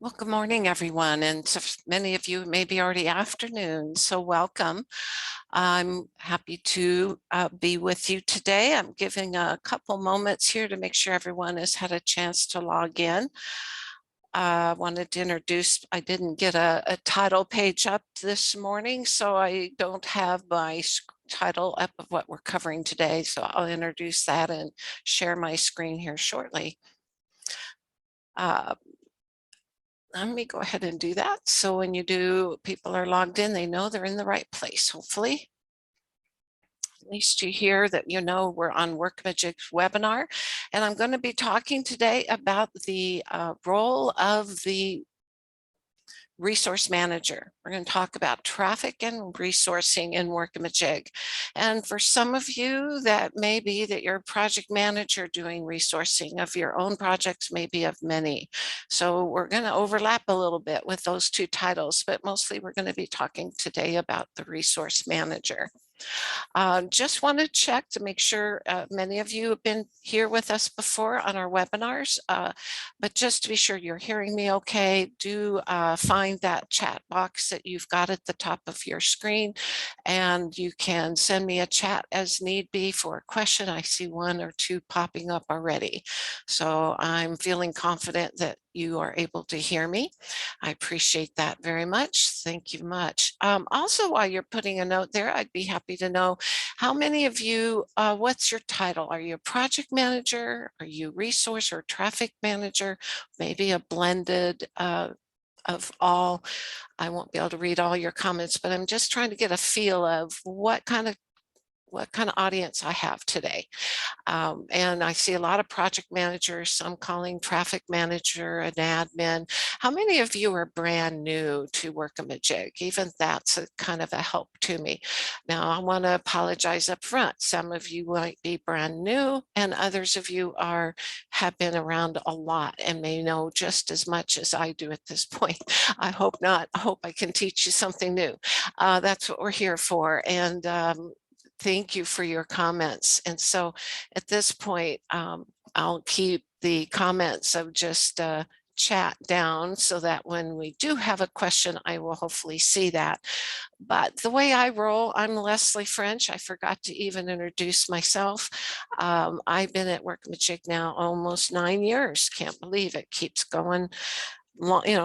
Well, good morning, everyone, and many of you may be already afternoon, so welcome. I'm happy to be with you today. I'm giving a couple moments here to make sure everyone has had a chance to log in. I wanted to introduce, I didn't get a title page up this morning, so I don't have my title up of what we're covering today, so I'll introduce that and share my screen here shortly. Let me go ahead and do that. So when people are logged in, they know they're in the right place, hopefully. At least you hear that you know we're on Workamajig's webinar. And I'm going to be talking today about the role of the resource manager. We're going to talk about traffic and resourcing in Workamajig. And for some of you, that may be that you're a project manager doing resourcing of your own projects, maybe of many. So we're going to overlap a little bit with those two titles, but mostly we're going to be talking today about the resource manager. Just want to check to make sure many of you have been here with us before on our webinars, but just to be sure you're hearing me okay, do find that chat box that you've got at the top of your screen, and you can send me a chat as need be for a question. I see one or two popping up already, so I'm feeling confident that you are able to hear me. I appreciate that very much. Thank you much. Also, while you're putting a note there, I'd be happy to know how many of you, what's your title? Are you a project manager? Are you resource or traffic manager? Maybe a blended of all. I won't be able to read all your comments, but I'm just trying to get a feel of what kind of audience I have today. And I see a lot of project managers, some calling traffic manager an admin. How many of you are brand new to Workamajig? Even that's a kind of a help to me. Now, I want to apologize up front. Some of you might be brand new, and others of you have been around a lot and may know just as much as I do at this point. I hope not. I hope I can teach you something new. That's what we're here for. And thank you for your comments. And so at this point, I'll keep the comments of just chat down so that when we do have a question, I will hopefully see that. But the way I roll, I'm Leslie French. I forgot to even introduce myself. I've been at Workamajig now almost 9 years. Can't believe it keeps going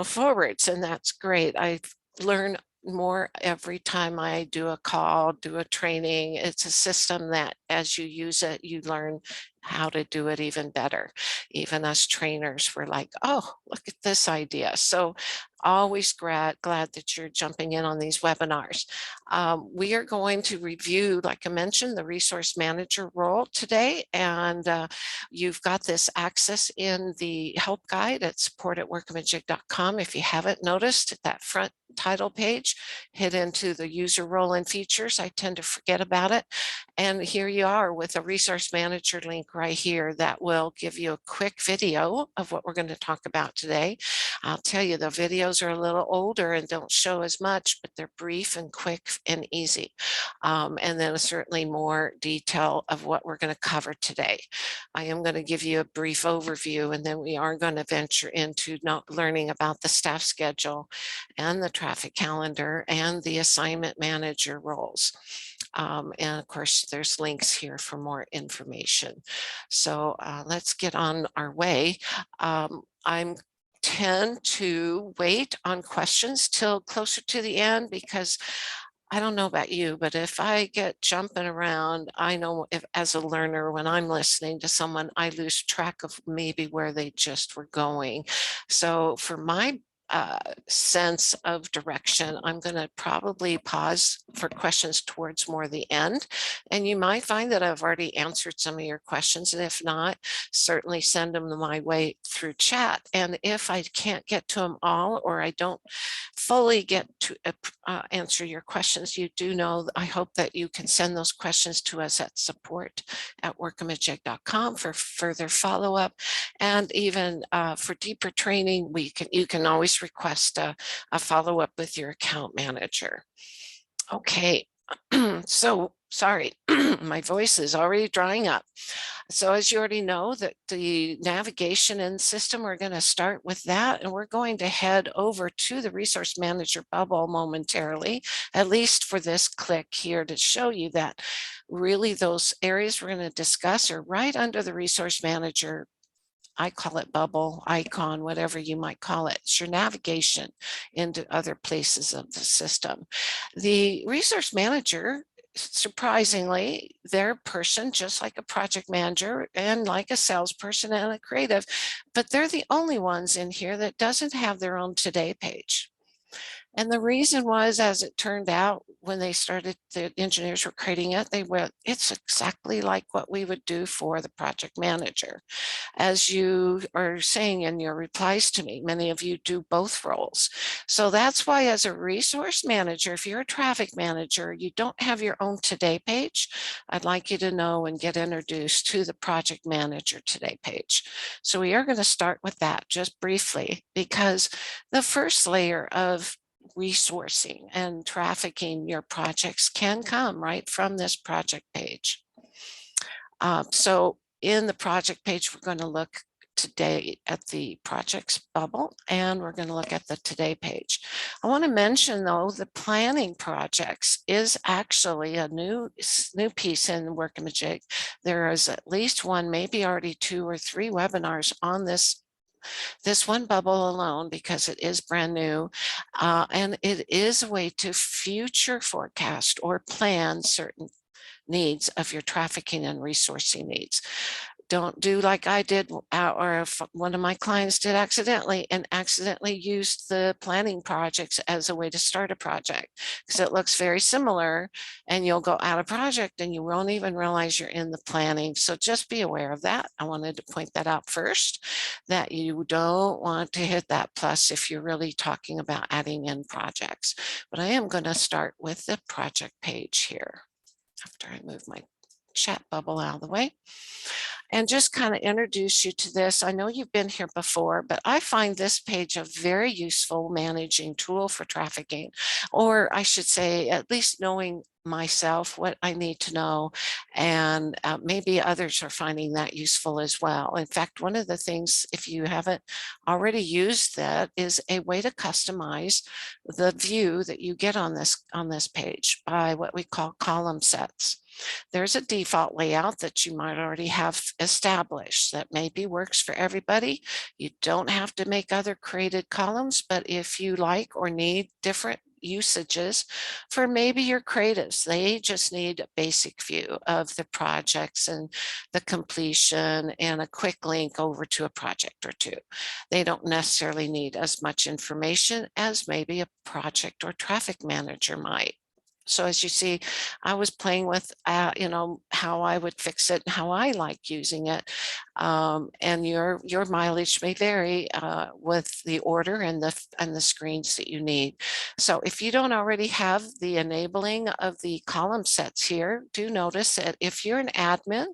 forwards, and that's great. I learn more every time I do a call, do a training. It's a system that as you use it, you learn how to do it even better. Even us trainers were like, oh, look at this idea. So always glad that you're jumping in on these webinars. We are going to review, like I mentioned, the resource manager role today. And you've got this access in the help guide at support@workamajig.com. If you haven't noticed, that front title page, hit into the user role and features. I tend to forget about it. And here you are with a resource manager link right here that will give you a quick video of what we're going to talk about today. I'll tell you, the videos are a little older and don't show as much, but they're brief and quick and easy. And then certainly more detail of what we're going to cover today. I am going to give you a brief overview, and then we are going to venture into learning about the staff schedule and the traffic calendar and the assignment manager roles. And of course, there's links here for more information. So let's get on our way. I tend to wait on questions till closer to the end because I don't know about you, but if I get jumping around, I know if as a learner, when I'm listening to someone, I lose track of maybe where they just were going. So for my sense of direction, I'm going to probably pause for questions towards more the end. And you might find that I've already answered some of your questions. And if not, certainly send them my way through chat. And if I can't get to them all, or I don't fully get to answer your questions, you do know, I hope that you can send those questions to us at support@workamajig.com for further follow-up. And even for deeper training, you can always request a follow-up with your account manager. Okay, So sorry, my voice is already drying up. So as you already know, that the navigation and system, we're going to start with that, and we're going to head over to the Resource Manager bubble momentarily, at least for this click here, to show you that really those areas we're going to discuss are right under the Resource Manager. I call it bubble, icon, whatever you might call it. It's your navigation into other places of the system. The resource manager, surprisingly, they're a person just like a project manager and like a salesperson and a creative, but they're the only ones in here that doesn't have their own today page. And the reason was, as it turned out, when they started, the engineers were creating it, they went, it's exactly like what we would do for the project manager. As you are saying in your replies to me, many of you do both roles. So that's why, as a resource manager, if you're a traffic manager, you don't have your own today page, I'd like you to know and get introduced to the project manager today page. So we are going to start with that just briefly, because the first layer of resourcing and trafficking your projects can come right from this project page. So in the project page, we're going to look today at the projects bubble, and we're going to look at the today page. I want to mention, though, the planning projects is actually a new piece in Workamajig. There is at least one, maybe already 2 or 3 webinars on this one bubble alone, because it is brand new, and it is a way to future forecast or plan certain needs of your trafficking and resourcing needs. Don't do like I did, or if one of my clients did accidentally used the planning projects as a way to start a project, because it looks very similar, and you'll go out of project and you won't even realize you're in the planning. So just be aware of that. I wanted to point that out first, that you don't want to hit that plus if you're really talking about adding in projects. But I am going to start with the project page here after I move my chat bubble out of the way, and just kind of introduce you to this. I know you've been here before, but I find this page a very useful managing tool for trafficking, or I should say, at least knowing myself what I need to know, and maybe others are finding that useful as well. In fact, one of the things, if you haven't already used that, is a way to customize the view that you get on this page by what we call column sets. There's a default layout that you might already have established that maybe works for everybody. You don't have to make other created columns, but if you like or need different usages for maybe your creatives, they just need a basic view of the projects and the completion and a quick link over to a project or two. They don't necessarily need as much information as maybe a project or traffic manager might. So as you see, I was playing with, how I would fix it and how I like using it. And your mileage may vary with the order and the screens that you need. So if you don't already have the enabling of the column sets here, do notice that if you're an admin,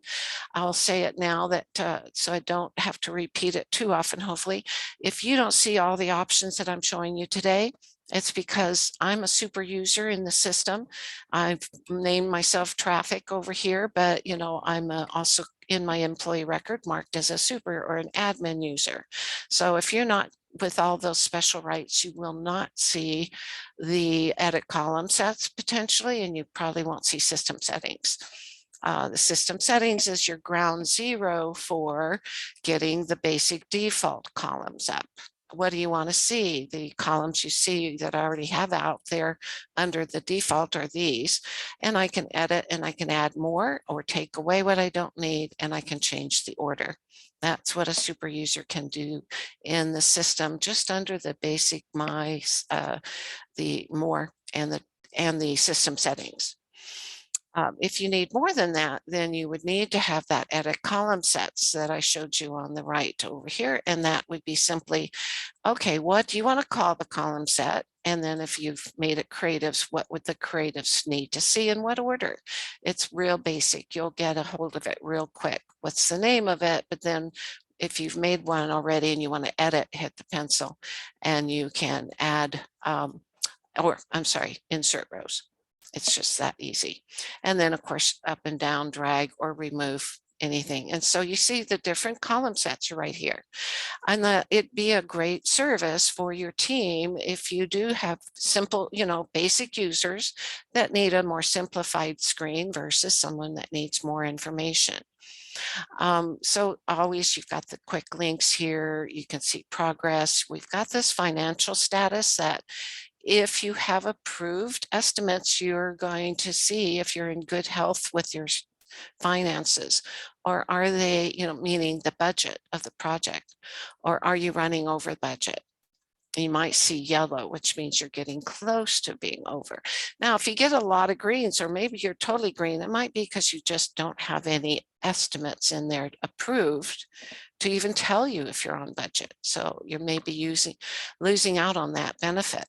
I'll say it now that so I don't have to repeat it too often, hopefully. If you don't see all the options that I'm showing you today, it's because I'm a super user in the system. I've named myself traffic over here, but I'm also in my employee record marked as a super or an admin user. So if you're not with all those special rights, you will not see the edit column sets potentially, and you probably won't see system settings. The system settings is your ground zero for getting the basic default columns up. What do you want to see? The columns you see that I already have out there under the default are these, and I can edit and I can add more or take away what I don't need, and I can change the order. That's what a super user can do in the system, just under the basic the more and the system settings. If you need more than that, then you would need to have that edit column sets that I showed you on the right over here. And that would be simply, okay, what do you want to call the column set? And then if you've made it creatives, what would the creatives need to see in what order? It's real basic. You'll get a hold of it real quick. What's the name of it? But then if you've made one already and you want to edit, hit the pencil and you can add, insert rows. It's just that easy. And then of course, up and down, drag or remove anything. And so you see the different column sets right here. And that it'd be a great service for your team if you do have simple, basic users that need a more simplified screen versus someone that needs more information. So always you've got the quick links here. You can see progress. We've got this financial status that if you have approved estimates, you're going to see if you're in good health with your finances, or are they, meaning the budget of the project, or are you running over budget? You might see yellow, which means you're getting close to being over. Now, if you get a lot of greens, or maybe you're totally green, it might be because you just don't have any estimates in there approved to even tell you if you're on budget. So you're maybe losing out on that benefit.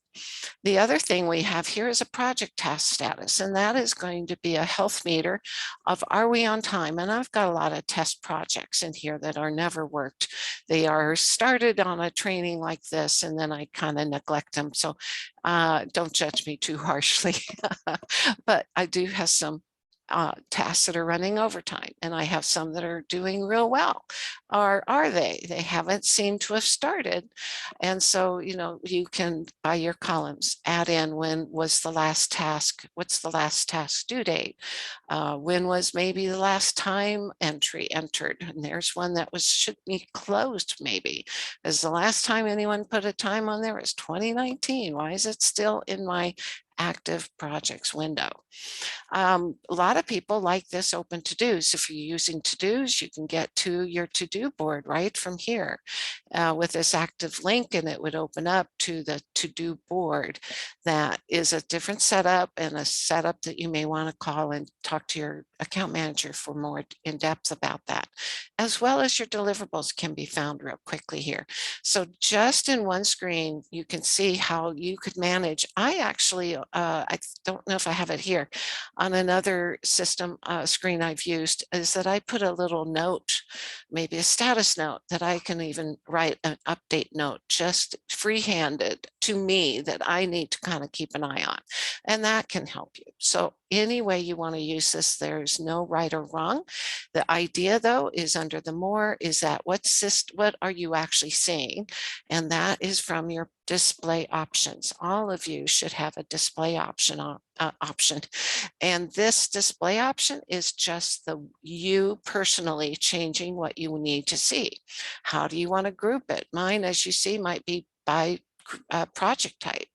The other thing we have here is a project task status, and that is going to be a health meter of are we on time? And I've got a lot of test projects in here that are never worked. They are started on a training like this, and then I kind of neglect them. So don't judge me too harshly, but I do have some tasks that are running overtime, and I have some that are doing real well. Or are they? They haven't seemed to have started. And so, you can, by your columns, add in when was the last task, what's the last task due date, when was maybe the last time entry entered, and there's one that should be closed maybe. Is the last time anyone put a time on there is 2019. Why is it still in my active projects window? A lot of people like this open to-dos. If you're using to-dos, you can get to your to-do board right from here with this active link, and it would open up to the to-do board. That is a different setup, and a setup that you may want to call and talk to your account manager for more in depth about that, as well as your deliverables can be found real quickly here. So just in one screen, you can see how you could manage. I actually, I don't know if I have it here, on another system screen I've used, is that I put a little note, maybe a status note, that I can even write an update note just free-handed to me that I need to kind of keep an eye on. And that can help you. So any way you want to use this, there's no right or wrong. The idea though is under the more is that what are you actually seeing? And that is from your display options. All of you should have a display option and this display option is just you personally changing what you need to see. How do you want to group it? Mine, as you see, might be by project type.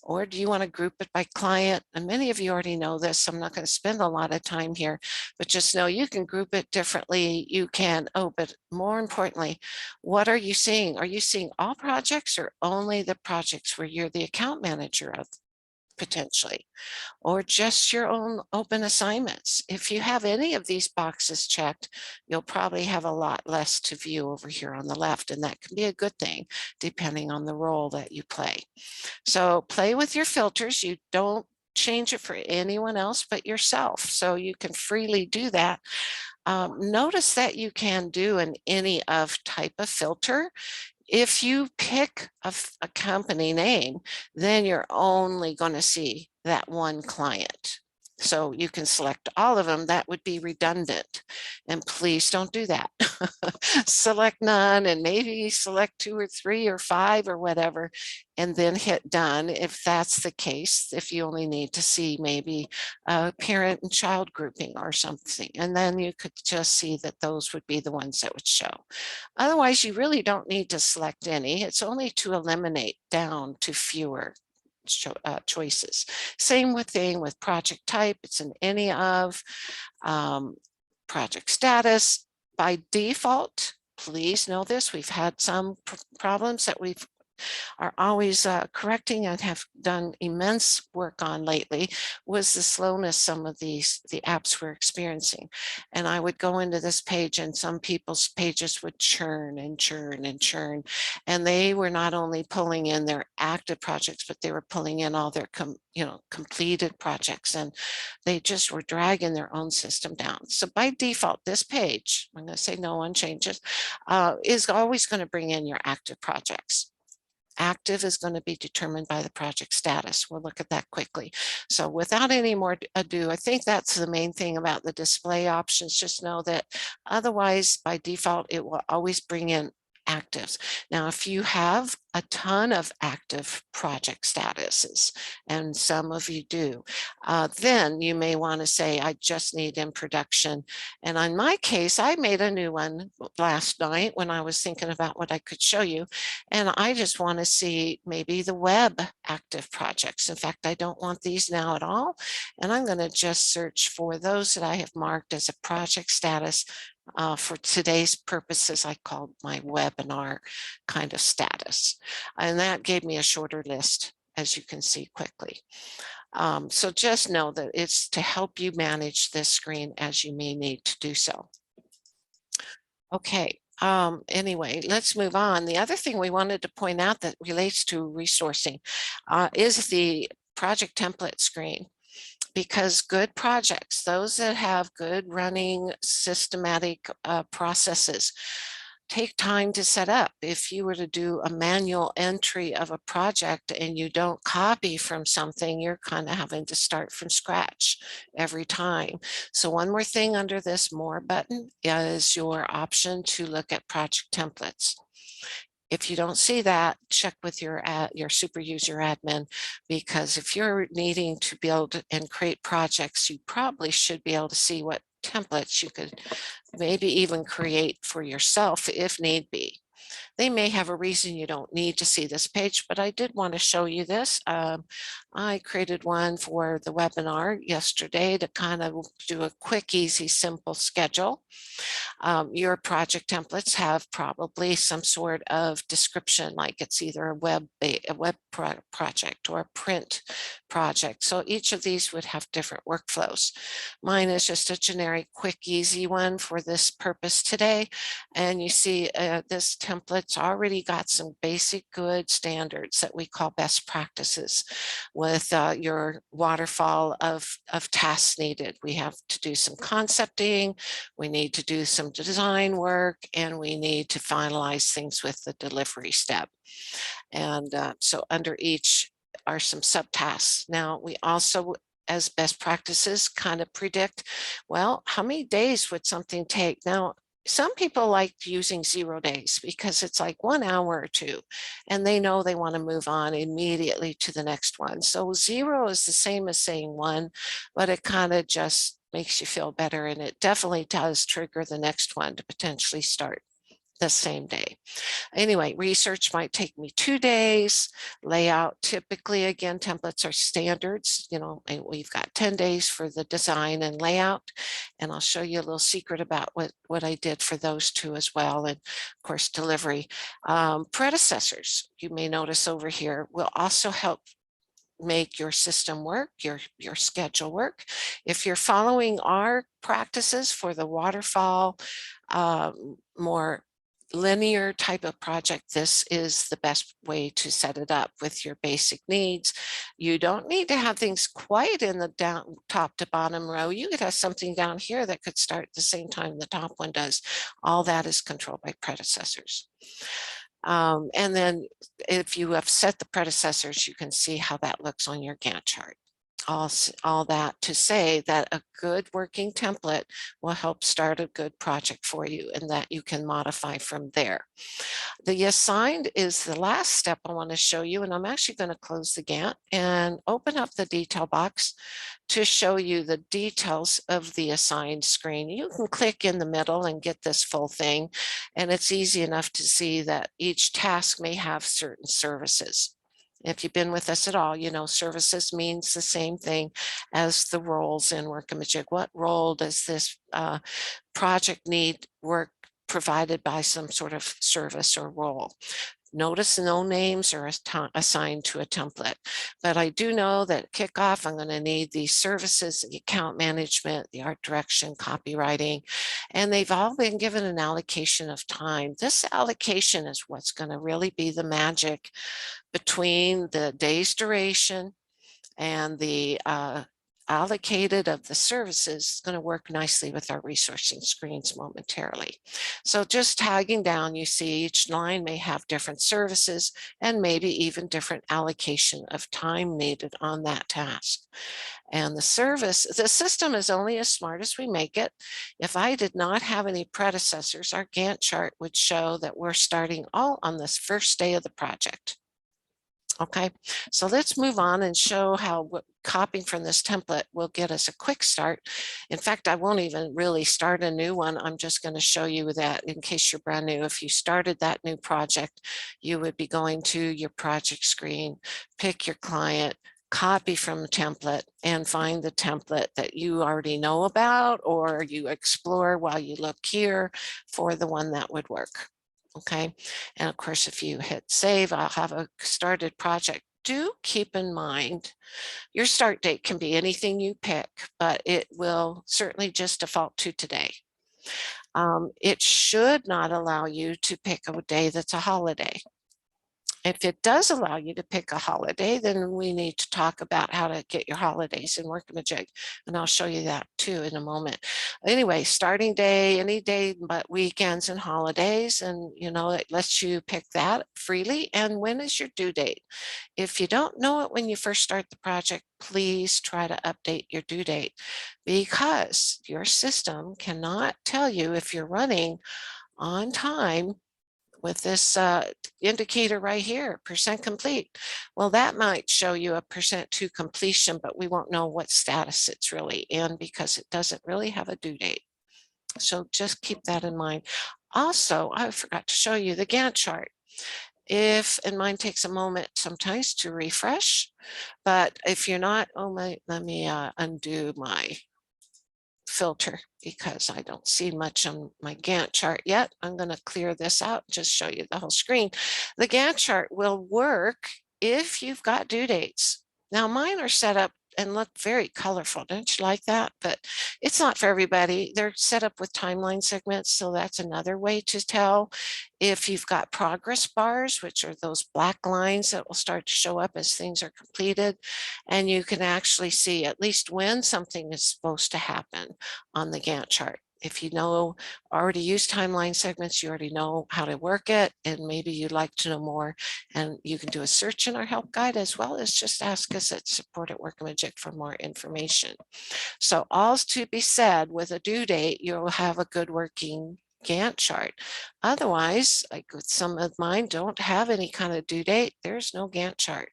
Or do you want to group it by client? And many of you already know this, so I'm not going to spend a lot of time here, but just know you can group it differently. You can, but more importantly, what are you seeing? Are you seeing all projects or only the projects where you're the account manager of potentially? Or just your own open assignments? If you have any of these boxes checked, you'll probably have a lot less to view over here on the left, and that can be a good thing depending on the role that you play. So play with your filters. You don't change it for anyone else but yourself, so you can freely do that. Notice that you can do an any of type of filter. If you pick a company name, then you're only going to see that one client. So you can select all of them. That would be redundant. And please don't do that. Select none and maybe select 2 or 3 or 5 or whatever, and then hit done if that's the case, if you only need to see maybe a parent and child grouping or something. And then you could just see that those would be the ones that would show. Otherwise, you really don't need to select any. It's only to eliminate down to fewer choices. Same thing with project type. It's an any of. Project status. By default, please know this, we've had some problems that we've are always correcting and have done immense work on lately, was the slowness some of the apps were experiencing. And I would go into this page and some people's pages would churn and churn and churn. And they were not only pulling in their active projects, but they were pulling in all their completed projects, and they just were dragging their own system down. So by default, this page, I'm going to say no one changes, is always going to bring in your active projects. Active is going to be determined by the project status. We'll look at that quickly. So without any more ado, I think that's the main thing about the display options. Just know that otherwise, by default, it will always bring in actives. Now, if you have a ton of active project statuses, and some of you do, then you may want to say, I just need in production. And in my case, I made a new one last night when I was thinking about what I could show you. And I just want to see maybe the web active projects. In fact, I don't want these now at all. And I'm going to just search for those that I have marked as a project status. For today's purposes, I called my webinar kind of status. And that gave me a shorter list, as you can see quickly. So just know that it's to help you manage this screen as you may need to do so. Okay. Anyway, let's move on. The other thing we wanted to point out that relates to resourcing is the project template screen. Because good projects, those that have good running systematic processes, take time to set up. If you were to do a manual entry of a project and you don't copy from something, you're kind of having to start from scratch every time. So one more thing under this More button is your option to look at project templates. If you don't see that, check with your super user admin, because if you're needing to build and create projects, you probably should be able to see what templates you could maybe even create for yourself if need be. They may have a reason you don't need to see this page, but I did want to show you this. I created one for the webinar yesterday to kind of do a quick, easy, simple schedule. Your project templates have probably some sort of description, like it's either a web project or a print project. So each of these would have different workflows. Mine is just a generic, quick, easy one for this purpose today. And you see this template's already got some basic good standards that we call best practices with your waterfall of tasks needed. We have to do some concepting, we need to do some design work, and we need to finalize things with the delivery step. And so under each are some subtasks. Now, we also, as best practices, kind of predict, well, how many days would something take? Now, some people like using 0 days because it's like 1 hour or 2, and they know they want to move on immediately to the next one. So 0 is the same as saying 1, but it kind of just makes you feel better, and it definitely does trigger the next one to potentially start the same day. Anyway, research might take me 2 days. Layout, typically, again, templates are standards. You know, we've got 10 days for the design and layout. And I'll show you a little secret about what I did for those two as well. And of course, delivery. Predecessors, you may notice over here, will also help make your system work, your schedule work. If you're following our practices for the waterfall, more linear type of project, this is the best way to set it up with your basic needs. You don't need to have things quite in the down top to bottom row. You could have something down here that could start at the same time the top one does. All that is controlled by predecessors. And then if you have set the predecessors, you can see how that looks on your Gantt chart. All that to say that a good working template will help start a good project for you, and that you can modify from there. The assigned is the last step I want to show you, and I'm actually going to close the Gantt and open up the detail box to show you the details of the assigned screen. You can click in the middle and get this full thing, and it's easy enough to see that each task may have certain services. If you've been with us at all, you know services means the same thing as the roles in Workamajig. What role does this project need work provided by some sort of service or role? Notice no names are assigned to a template, but I do know that kickoff, I'm going to need the services, the account management, the art direction, copywriting, and they've all been given an allocation of time. This allocation is what's going to really be the magic between the day's duration and the allocated of the services is going to work nicely with our resourcing screens momentarily. So just tagging down, you see each line may have different services and maybe even different allocation of time needed on that task. And the system is only as smart as we make it. If I did not have any predecessors, our Gantt chart would show that we're starting all on this first day of the project. Okay, so let's move on and show how copying from this template will get us a quick start. In fact, I won't even really start a new one. I'm just going to show you that in case you're brand new. If you started that new project, you would be going to your project screen, pick your client, copy from the template, and find the template that you already know about, or you explore while you look here for the one that would work. Okay, and of course, if you hit save, I'll have a started project. Do keep in mind your start date can be anything you pick, but it will certainly just default to today. It should not allow you to pick a day that's a holiday. If it does allow you to pick a holiday, then we need to talk about how to get your holidays in Workamajig, and I'll show you that too in a moment. Anyway, starting day, any day but weekends and holidays, and it lets you pick that freely. And when is your due date? If you don't know it when you first start the project, please try to update your due date, because your system cannot tell you if you're running on time with this indicator right here, percent complete. Well, that might show you a percent to completion, but we won't know what status it's really in because it doesn't really have a due date. So just keep that in mind. Also, I forgot to show you the Gantt chart. And mine takes a moment sometimes to refresh, but if you're not, let me undo my filter because I don't see much on my Gantt chart yet. I'm going to clear this out, just show you the whole screen. The Gantt chart will work if you've got due dates. Now mine are set up and look very colorful. Don't you like that? But it's not for everybody. They're set up with timeline segments, so that's another way to tell. If you've got progress bars, which are those black lines that will start to show up as things are completed, and you can actually see at least when something is supposed to happen on the Gantt chart. If you already use timeline segments, you already know how to work it, and maybe you'd like to know more, and you can do a search in our help guide, as well as just ask us at support at Workamajig for more information. So all's to be said, with a due date, you'll have a good working Gantt chart. Otherwise, like with some of mine don't have any kind of due date, there's no Gantt chart.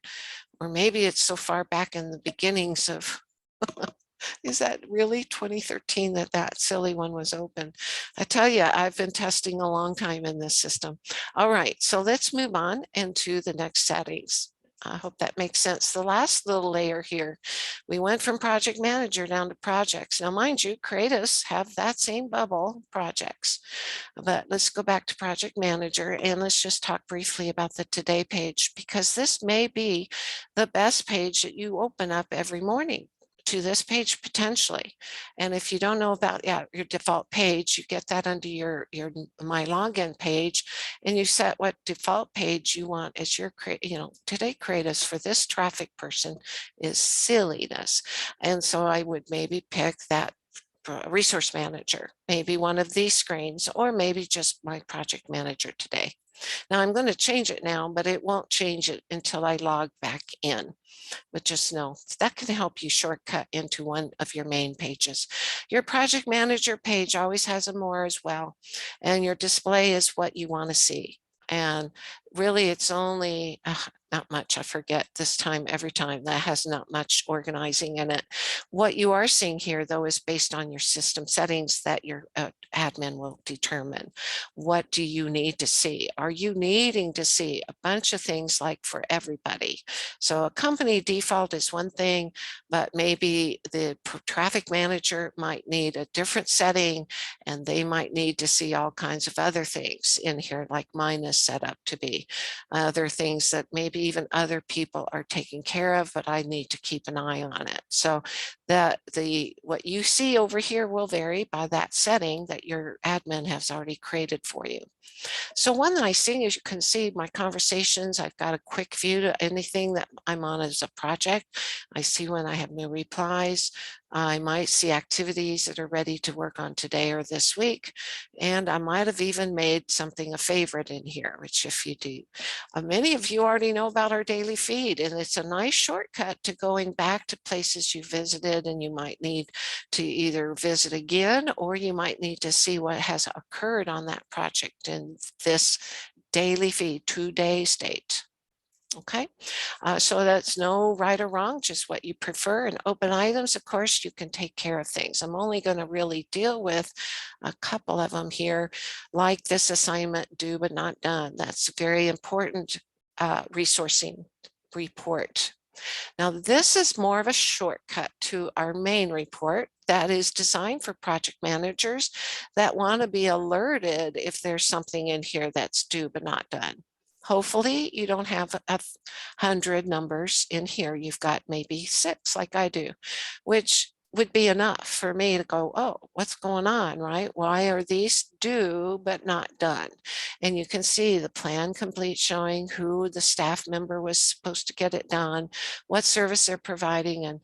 Or maybe it's so far back in the beginnings of is that really 2013 that silly one was open? I tell you, I've been testing a long time in this system. All right, so let's move on into the next settings. I hope that makes sense. The last little layer here, we went from project manager down to projects. Now, mind you, creatives have that same bubble, projects. But let's go back to project manager and let's just talk briefly about the today page, because this may be the best page that you open up every morning to this page potentially. And if you don't know about your default page, you get that under your my login page, and you set what default page you want as your today creatives for this traffic person is silliness. And so I would maybe pick that resource manager, maybe one of these screens, or maybe just my project manager today. Now I'm going to change it now, but it won't change it until I log back in. But just know that can help you shortcut into one of your main pages. Your project manager page always has a more as well, and your display is what you want to see. And really, it's only not much. I forget this time every time. That has not much organizing in it. What you are seeing here, though, is based on your system settings that your admin will determine. What do you need to see? Are you needing to see a bunch of things like for everybody? So a company default is one thing, but maybe the traffic manager might need a different setting, and they might need to see all kinds of other things in here, like mine is set up to be. Other things that maybe maybe even other people are taking care of, but I need to keep an eye on it. So what you see over here will vary by that setting that your admin has already created for you. So one nice thing is you can see my conversations. I've got a quick view to anything that I'm on as a project. I see when I have new replies. I might see activities that are ready to work on today or this week. And I might have even made something a favorite in here, which if you do, many of you already know about our daily feed, and it's a nice shortcut to going back to places you visited and you might need to either visit again, or you might need to see what has occurred on that project in this daily feed, today state. Okay, so that's no right or wrong, just what you prefer. And open items, of course, you can take care of things. I'm only going to really deal with a couple of them here, like this assignment due but not done. That's a very important resourcing report. Now, this is more of a shortcut to our main report that is designed for project managers that want to be alerted if there's something in here that's due but not done. Hopefully you don't have 100 numbers in here. You've got maybe 6 like I do, which would be enough for me to go, oh, what's going on, right? Why are these due but not done? And you can see the plan complete, showing who the staff member was supposed to get it done, what service they're providing, and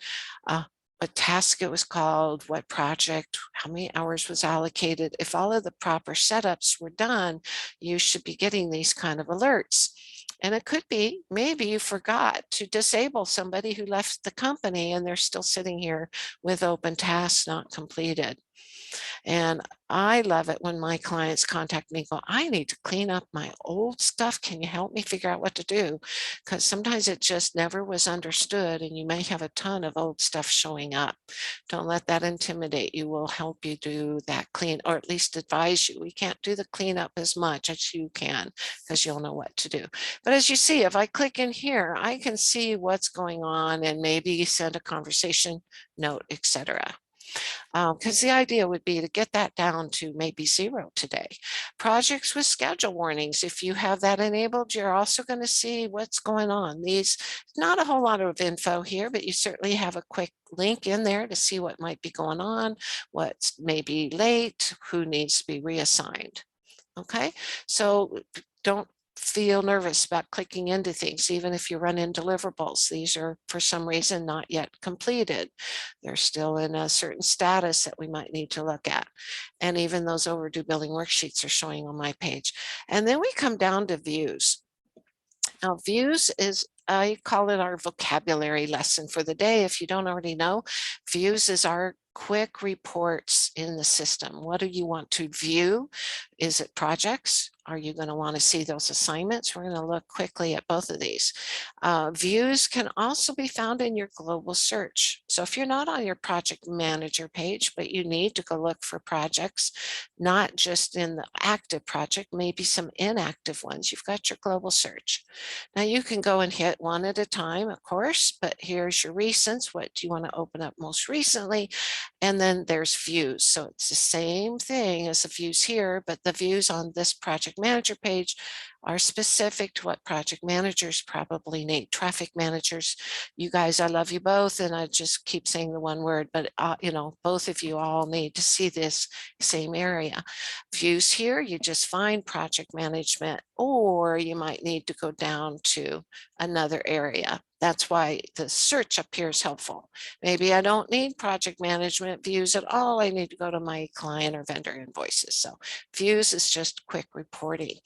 what task it was called, what project, how many hours was allocated. If all of the proper setups were done, you should be getting these kind of alerts. And it could be, maybe you forgot to disable somebody who left the company and they're still sitting here with open tasks not completed. And I love it when my clients contact me and go, I need to clean up my old stuff. Can you help me figure out what to do? Because sometimes it just never was understood and you may have a ton of old stuff showing up. Don't let that intimidate you. We'll help you do that clean, or at least advise you. We can't do the cleanup as much as you can because you'll know what to do. But as you see, if I click in here, I can see what's going on and maybe send a conversation note, etc. Because the idea would be to get that down to maybe 0 today. Projects with schedule warnings, if you have that enabled, you're also going to see what's going on. These, not a whole lot of info here, but you certainly have a quick link in there to see what might be going on, what's maybe late, who needs to be reassigned. Okay, so don't feel nervous about clicking into things, even if you run in deliverables. These are, for some reason, not yet completed. They're still in a certain status that we might need to look at. And even those overdue billing worksheets are showing on my page. And then we come down to views. Now, views is, I call it our vocabulary lesson for the day. If you don't already know, views is our quick reports in the system. What do you want to view? Is it projects? Are you going to want to see those assignments? We're going to look quickly at both of these. Views can also be found in your global search. So if you're not on your project manager page, but you need to go look for projects, not just in the active project, maybe some inactive ones, you've got your global search. Now you can go and hit one at a time, of course, but here's your recents. What do you want to open up most recently? And then there's views. So it's the same thing as the views here, but the views on this project manager page are specific to what project managers probably need. Traffic managers, you guys, I love you both. And I just keep saying the one word, but you know, both of you all need to see this same area. Views here, you just find project management, or you might need to go down to another area. That's why the search up here is helpful. Maybe I don't need project management views at all. I need to go to my client or vendor invoices. So views is just quick reporting.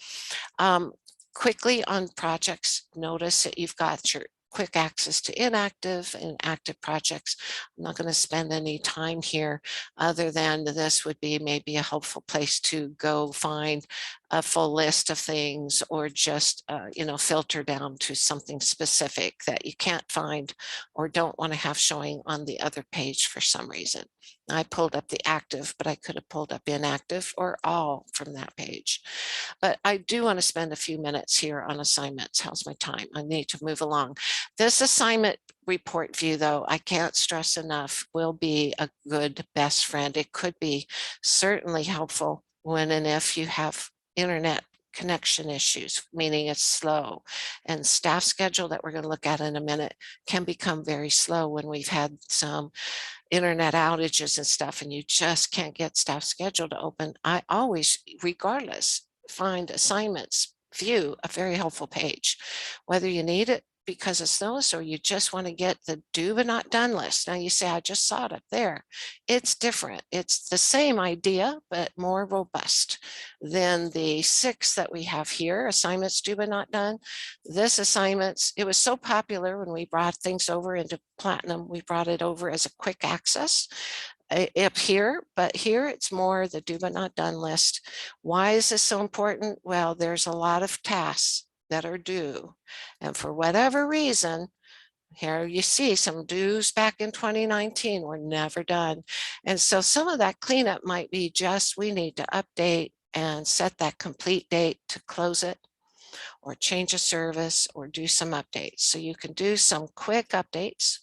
Quickly on projects, notice that you've got your quick access to inactive and active projects. I'm not going to spend any time here other than this would be maybe a helpful place to go find a full list of things, or just you know, filter down to something specific that you can't find or don't want to have showing on the other page for some reason. I pulled up the active, but I could have pulled up inactive or all from that page. But I do want to spend a few minutes here on assignments. How's my time? I need to move along. This assignment report view, though, I can't stress enough, will be a good best friend. It could be certainly helpful when and if you have internet connection issues, meaning it's slow. And staff schedule that we're going to look at in a minute can become very slow when we've had some internet outages and stuff, and you just can't get staff schedule to open. I always, regardless, find assignments view a very helpful page, whether you need it because it's notice or you just want to get the do but not done list. Now you say, I just saw it up there. It's different. It's the same idea, but more robust than the 6 that we have here, assignments due but not done. This assignments, it was so popular when we brought things over into Platinum, we brought it over as a quick access up here, but here it's more the do but not done list. Why is this so important? Well, there's a lot of tasks that are due, and for whatever reason, here you see some dues back in 2019 were never done. And so some of that cleanup might be just we need to update and set that complete date to close it, or change a service, or do some updates. So you can do some quick updates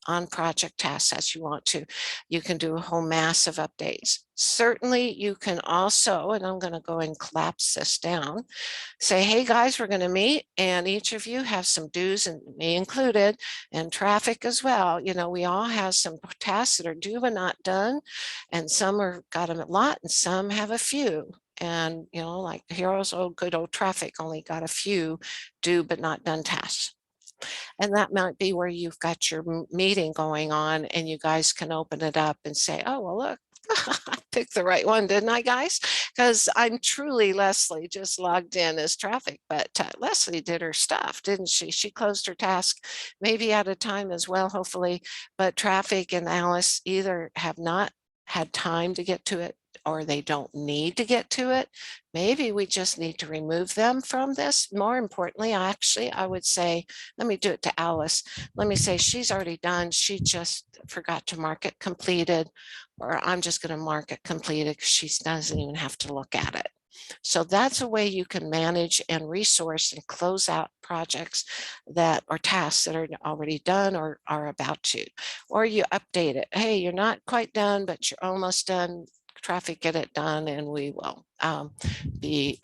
on project tasks as you want to. You can do a whole mass of updates. Certainly you can also, and I'm going to go and collapse this down, say, hey guys, we're going to meet and each of you have some dues, and me included, and traffic as well. You know, we all have some tasks that are due but not done, and some are got them a lot and some have a few. And, you know, like heroes, old good old traffic only got a few due but not done tasks. And that might be where you've got your meeting going on and you guys can open it up and say, oh, well, look, I picked the right one, didn't I, guys? Because I'm truly Leslie just logged in as traffic, but Leslie did her stuff, didn't she? She closed her task, maybe at a time as well, hopefully, but traffic and Alice either have not had time to get to it or they don't need to get to it. Maybe we just need to remove them from this. More importantly, actually, I would say, let me do it to Alice. Let me say she's already done. She just forgot to mark it completed, or I'm just going to mark it completed because she doesn't even have to look at it. So that's a way you can manage and resource and close out projects that are tasks that are already done or are about to, or you update it. Hey, you're not quite done, but you're almost done. Traffic, get it done, and we will be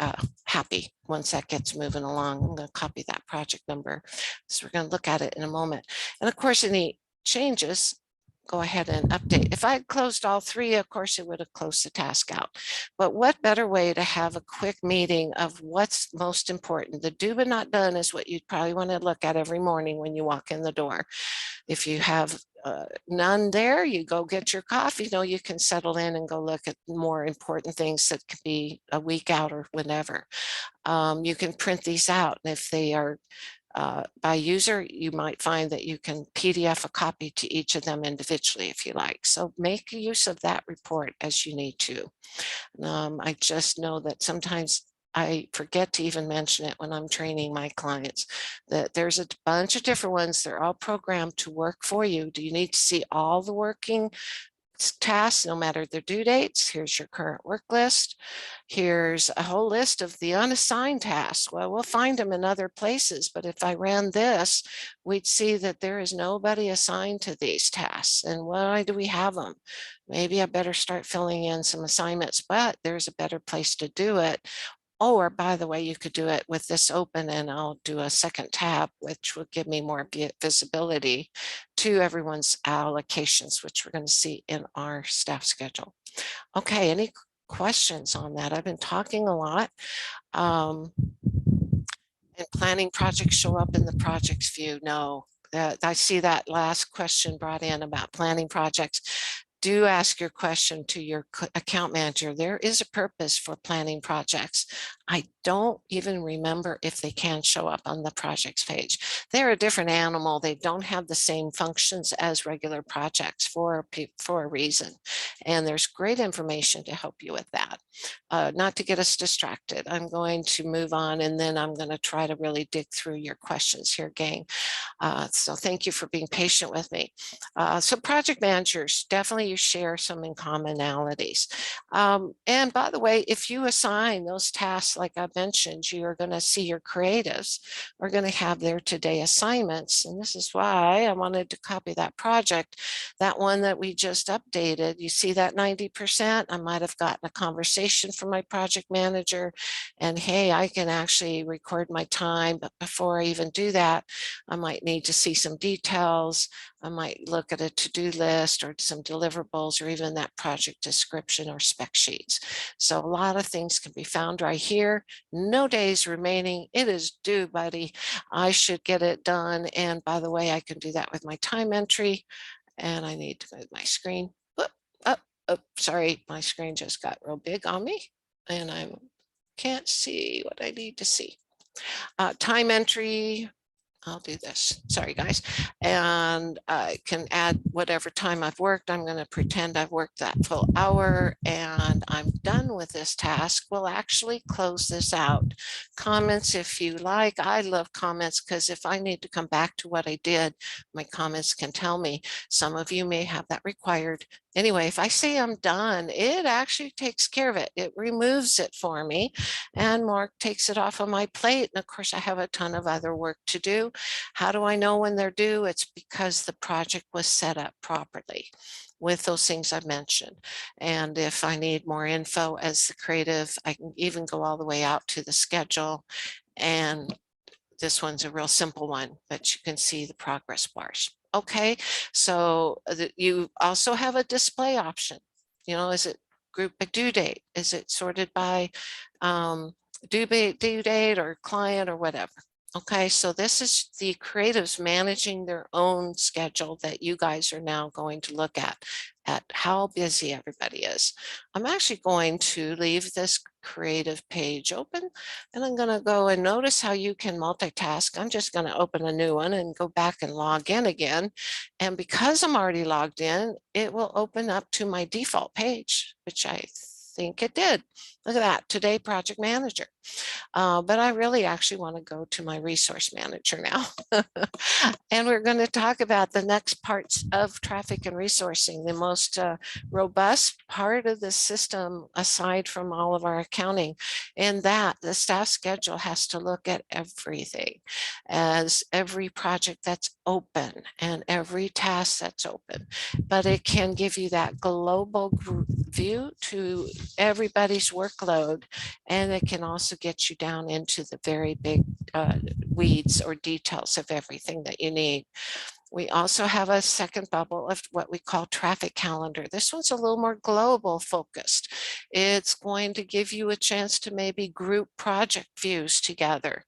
happy once that gets moving along. I'm going to copy that project number. So we're going to look at it in a moment. And of course, any changes, go ahead and update. If I had closed all 3, of course, it would have closed the task out. But what better way to have a quick meeting of what's most important? The do but not done is what you'd probably want to look at every morning when you walk in the door. If you have none there, you go get your coffee. No, you can settle in and go look at more important things that could be a week out or whenever. You can print these out, and if they are by user, you might find that you can PDF a copy to each of them individually if you like. So make use of that report as you need to. I just know that sometimes I forget to even mention it when I'm training my clients, that there's a bunch of different ones. They're all programmed to work for you. Do you need to see all the working tasks, no matter their due dates? Here's your current work list. Here's a whole list of the unassigned tasks. Well, we'll find them in other places, but if I ran this, we'd see that there is nobody assigned to these tasks. And why do we have them? Maybe I better start filling in some assignments, but there's a better place to do it. Or, by the way, you could do it with this open, and I'll do a second tab, which will give me more visibility to everyone's allocations, which we're going to see in our staff schedule. Okay, any questions on that? I've been talking a lot. And planning projects show up in the projects view? No. I see that last question brought in about planning projects. Do ask your question to your account manager. There is a purpose for planning projects. I don't even remember if they can show up on the projects page. They're a different animal. They don't have the same functions as regular projects for a reason. And there's great information to help you with that. Not to get us distracted, I'm going to move on, and then I'm going to try to really dig through your questions here, gang. So thank you for being patient with me. So project managers, definitely you share some in commonalities. And by the way, if you assign those tasks, like I mentioned, you are going to see your creatives are going to have their today assignments. And this is why I wanted to copy that project, that one that we just updated. You see that 90%? I might have gotten a conversation from my project manager, and hey, I can actually record my time. But before I even do that, I might need to see some details. I might look at a to-do list or some deliverables, or even that project description or spec sheets. So a lot of things can be found right here. No days remaining. It is due, buddy. I should get it done. And by the way, I can do that with my time entry. And I need to move my screen. Sorry, my screen just got real big on me, and I can't see what I need to see. Time entry. I'll do this. Sorry, guys. And I can add whatever time I've worked. I'm going to pretend I've worked that full hour and I'm done with this task. We'll actually close this out. Comments if you like. I love comments because if I need to come back to what I did, my comments can tell me. Some of you may have that required. Anyway, if I say I'm done, it actually takes care of it. It removes it for me, and Mark takes it off of my plate. And of course, I have a ton of other work to do. How do I know when they're due? It's because the project was set up properly with those things I've mentioned. And if I need more info as the creative, I can even go all the way out to the schedule. And this one's a real simple one, but you can see the progress bars. Okay, so you also have a display option. You know, is it grouped by due date? Is it sorted by due date or client or whatever? Okay, so this is the creatives managing their own schedule that you guys are now going to look at how busy everybody is. I'm actually going to leave this creative page open, and I'm going to go and notice how you can multitask. I'm just going to open a new one and go back and log in again. And because I'm already logged in, it will open up to my default page, which I think it did. Look at that, Today Project Manager. But I really actually want to go to my resource manager now. And we're going to talk about the next parts of traffic and resourcing, the most robust part of the system aside from all of our accounting. And that the staff schedule has to look at everything, as every project that's open and every task that's open. But it can give you that global view to everybody's workload, and it can also get you down into the very big weeds or details of everything that you need. We also have a second bubble of what we call traffic calendar. This one's a little more global focused. It's going to give you a chance to maybe group project views together.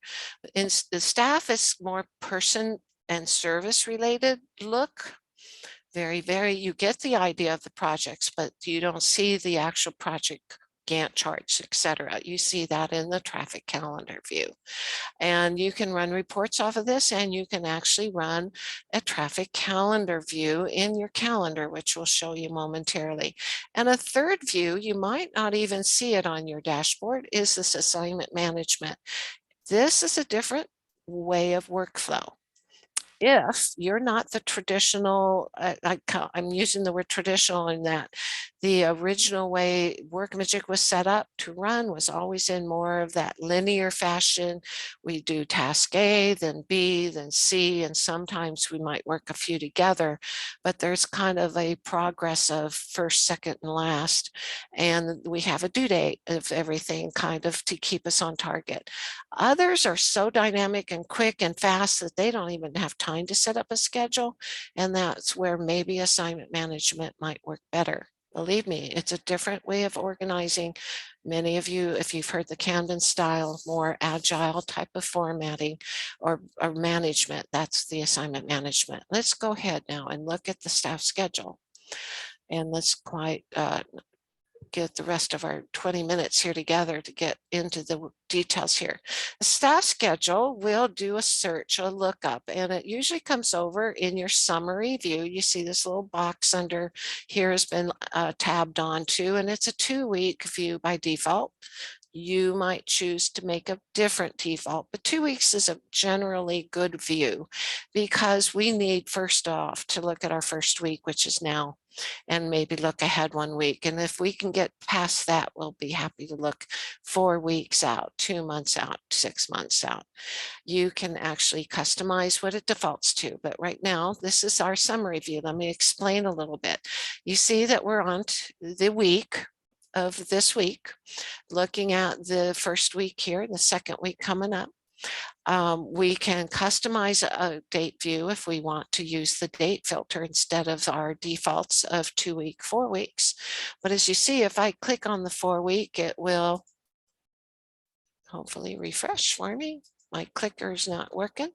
And the staff is more person and service related look. Very, you get the idea of the projects, but you don't see the actual project Gantt charts, etc. You see that in the traffic calendar view. And you can run reports off of this, and you can actually run a traffic calendar view in your calendar, which we'll show you momentarily. And a third view, you might not even see it on your dashboard, is this assignment management. This is a different way of workflow. If you're not the traditional, I'm using the word traditional in that the original way Workamajig was set up to run was always in more of that linear fashion. We do task A, then B, then C, and sometimes we might work a few together, but there's kind of a progress of first, second, and last. And we have a due date of everything kind of to keep us on target. Others are so dynamic and quick and fast that they don't even have time to set up a schedule. And that's where maybe assignment management might work better. Believe me, it's a different way of organizing. Many of you, if you've heard the Kanban style, more agile type of formatting or management, that's the assignment management. Let's go ahead now and look at the staff schedule. And let's get the rest of our 20 minutes here together to get into the details here. The staff schedule will do a search, a lookup, and it usually comes over in your summary view. You see this little box under here has been tabbed onto, and it's a 2-week view by default. you might choose to make a different default, but 2 weeks is a generally good view because we need first off to look at our first week, which is now, and maybe look ahead 1 week. And if we can get past that, we'll be happy to look 4 weeks out, 2 months out, 6 months out. You can actually customize what it defaults to. But right now, this is our summary view. Let me explain a little bit. You see that we're on the week of this week, looking at the first week here, the second week coming up. We can customize a date view if we want to use the date filter instead of our defaults of 2 week, 4 weeks. But as you see, if I click on the 4 week, it will hopefully refresh for me. My clicker is not working.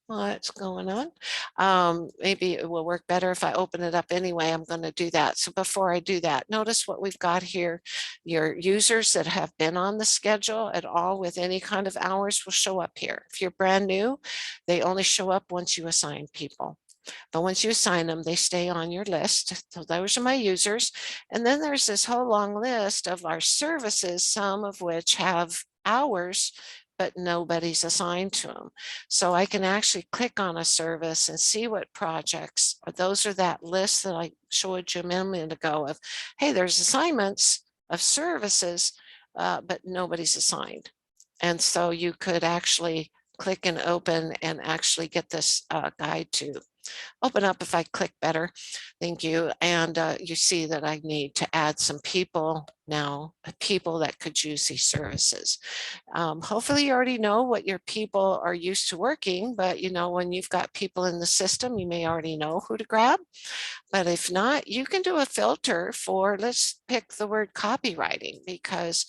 What's going on? Maybe it will work better if I open it up anyway. I'm going to do that. So before I do that, notice what we've got here. Your users that have been on the schedule at all with any kind of hours will show up here. If you're brand new, they only show up once you assign people. But once you assign them, they stay on your list. So those are my users. And then there's this whole long list of our services, some of which have hours, but nobody's assigned to them. So I can actually click on a service and see what projects, or those are that list that I showed you a minute ago of, hey, there's assignments of services, but nobody's assigned. And so you could actually click and open and actually get this guide to open up if I click better. Thank you. And you see that I need to add some people now, people that could use these services. Hopefully you already know what your people are used to working, but you know, when you've got people in the system, you may already know who to grab. But if not, you can do a filter for, let's pick the word copywriting, because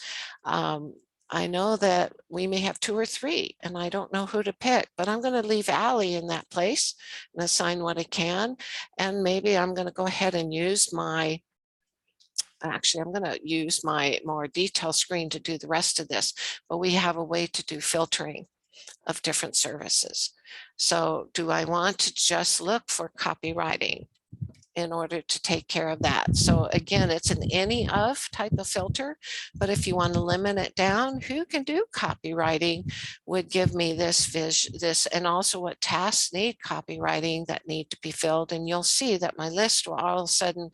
I know that we may have 2 or 3 and I don't know who to pick, but I'm going to leave Allie in that place and assign what I can. And maybe I'm going to go ahead and use my, actually, I'm going to use my more detailed screen to do the rest of this, but we have a way to do filtering of different services. So do I want to just look for copywriting in order to take care of that? So again, it's an any of type of filter, but if you want to limit it down, who can do copywriting would give me this and also what tasks need copywriting that need to be filled. And you'll see that my list will all of a sudden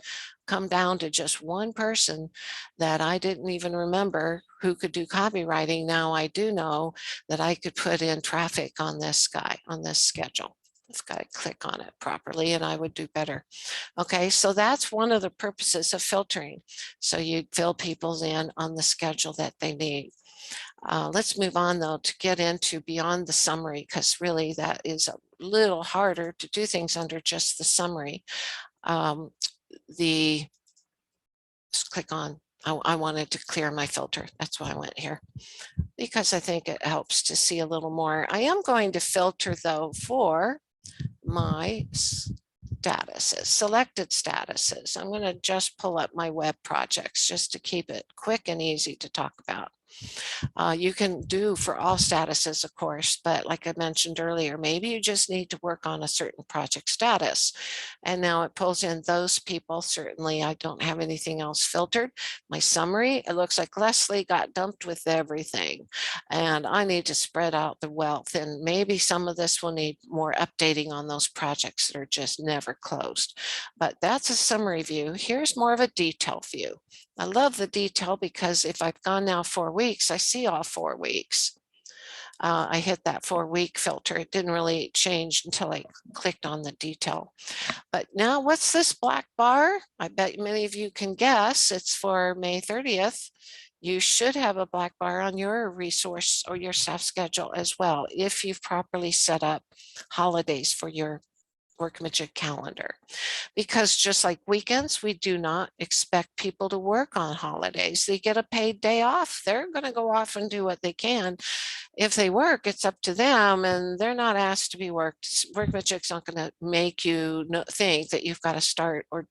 come down to just one person that I didn't even remember who could do copywriting. Now I do know that I could put in traffic on this guy, on this schedule. I've got to click on it properly and I would do better. Okay, so that's one of the purposes of filtering. So you fill people's in on the schedule that they need. Let's move on though to get into beyond the summary, because really that is a little harder to do things under just the summary. Let's click on, I wanted to clear my filter. That's why I went here, because I think it helps to see a little more. I am going to filter though for my statuses, selected statuses. I'm going to just pull up my web projects just to keep it quick and easy to talk about. You can do for all statuses, of course, but like I mentioned earlier, maybe you just need to work on a certain project status. And now it pulls in those people. Certainly, I don't have anything else filtered. My summary, it looks like Leslie got dumped with everything. And I need to spread out the wealth. And maybe some of this will need more updating on those projects that are just never closed. But that's a summary view. Here's more of a detail view. I love the detail because if I've gone now 4 weeks, I see all 4 weeks. I hit that 4-week filter. It didn't really change until I clicked on the detail. But now what's this black bar? I bet many of you can guess. It's for May 30th. You should have a black bar on your resource or your staff schedule as well, if you've properly set up holidays for your Workamajig calendar. Because just like weekends, we do not expect people to work on holidays. They get a paid day off. They're going to go off and do what they can. If they work, it's up to them, and they're not asked to be worked. Workamajig's not going to make you think that you've got to start or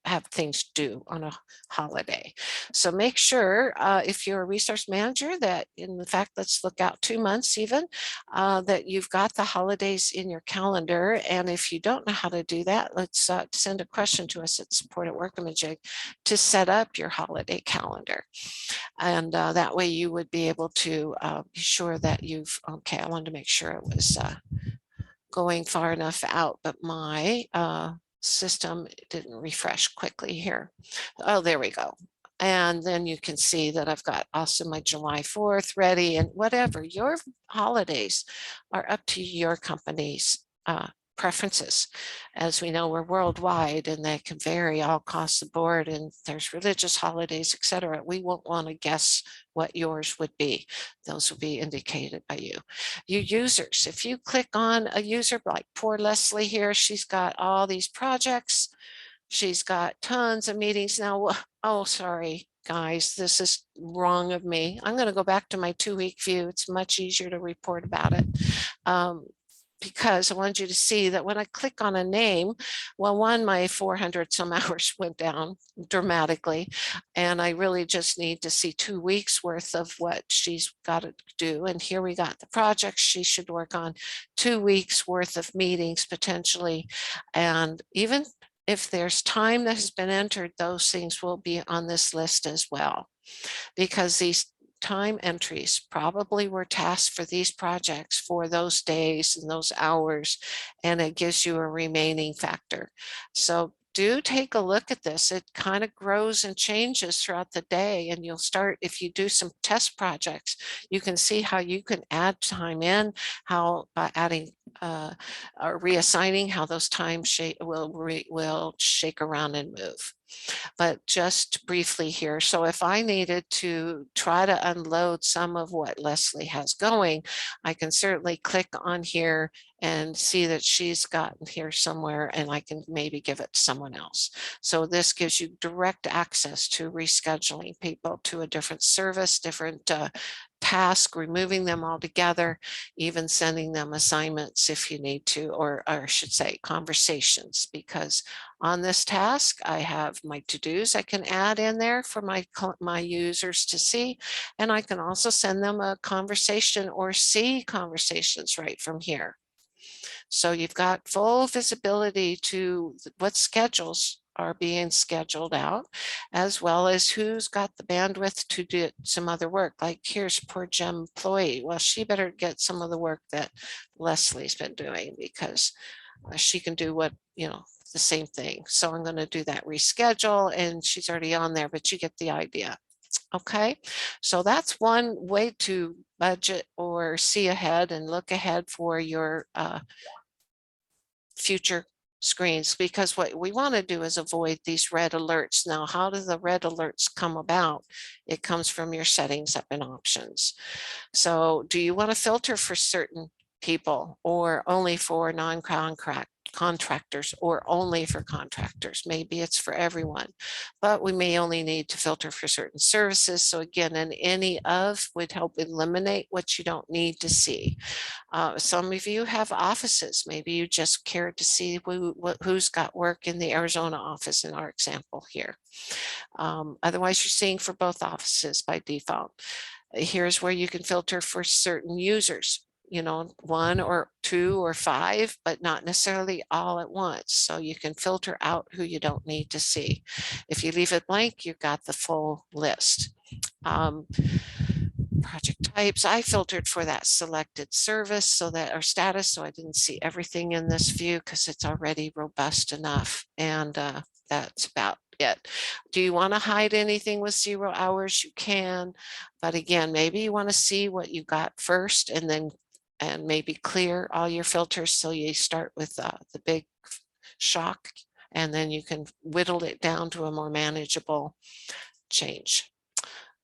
have things due on a holiday. So make sure if you're a resource manager that, in fact, let's look out 2 months even, that you've got the holidays in your calendar. And if you don't, don't know how to do that, let's send a question to us at support at Workamajig to set up your holiday calendar. And that way you would be able to be sure that you've, okay, I wanted to make sure it was going far enough out, but my system didn't refresh quickly here. Oh, there we go. And then you can see that I've got also my July 4th ready, and whatever your holidays are up to your company's preferences. As we know, we're worldwide and they can vary all across the board, and there's religious holidays, etc. We won't want to guess what yours would be. Those will be indicated by you. You users, if you click on a user like poor Leslie here, she's got all these projects. She's got tons of meetings now. Oh, sorry, guys, this is wrong of me. I'm going to go back to my 2-week view. It's much easier to report about it. Because I wanted you to see that when I click on a name, well, one, my 400 some hours went down dramatically, and I really just need to see 2 weeks worth of what she's got to do. And here we got the projects she should work on, 2 weeks worth of meetings potentially. And even if there's time that has been entered, those things will be on this list as well, because these time entries probably were tasks for these projects for those days and those hours, and it gives you a remaining factor. So do take a look at this. It kind of grows and changes throughout the day, and you'll start, if you do some test projects, you can see how you can add time in, how by adding or reassigning, how those times will shake around and move. But just briefly here, so if I needed to try to unload some of what Leslie has going, I can certainly click on here and see that she's gotten here somewhere, and I can maybe give it to someone else. So this gives you direct access to rescheduling people to a different service, different task, removing them altogether, even sending them assignments if you need to, or I should say conversations, because on this task, I have my to-dos I can add in there for my users to see, and I can also send them a conversation or see conversations right from here. So you've got full visibility to what schedules are being scheduled out, as well as who's got the bandwidth to do some other work. Like here's poor Gem employee. Well, she better get some of the work that Leslie's been doing, because she can do what, the same thing. So I'm going to do that reschedule, and she's already on there, but you get the idea. Okay, so that's one way to budget or see ahead and look ahead for your future screens, because what we want to do is avoid these red alerts. Now, how do the red alerts come about? It comes from your settings up in options. So do you want to filter for certain people, or only for contractors, or only for contractors? Maybe it's for everyone, but we may only need to filter for certain services. So again, an any of would help eliminate what you don't need to see. Some of you have offices. Maybe you just care to see who's got work in the Arizona office in our example here. Otherwise, you're seeing for both offices by default. Here's where you can filter for certain users, 1 or 2 or 5, but not necessarily all at once. So you can filter out who you don't need to see. If you leave it blank, you've got the full list. Project types, I filtered for that selected service so that, or status, so I didn't see everything in this view because it's already robust enough. And that's about it. Do you want to hide anything with 0 hours? You can, but again, maybe you want to see what you got first, and maybe clear all your filters so you start with the big shock, and then you can whittle it down to a more manageable change.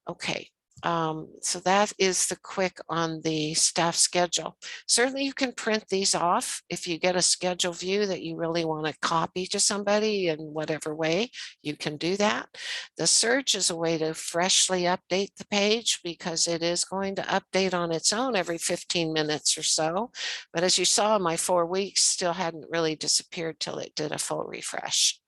Okay. So that is the quick on the staff schedule. Certainly you can print these off if you get a schedule view that you really want to copy to somebody in whatever way, you can do that. The search is a way to freshly update the page, because it is going to update on its own every 15 minutes or so. But as you saw, my 4 weeks still hadn't really disappeared till it did a full refresh.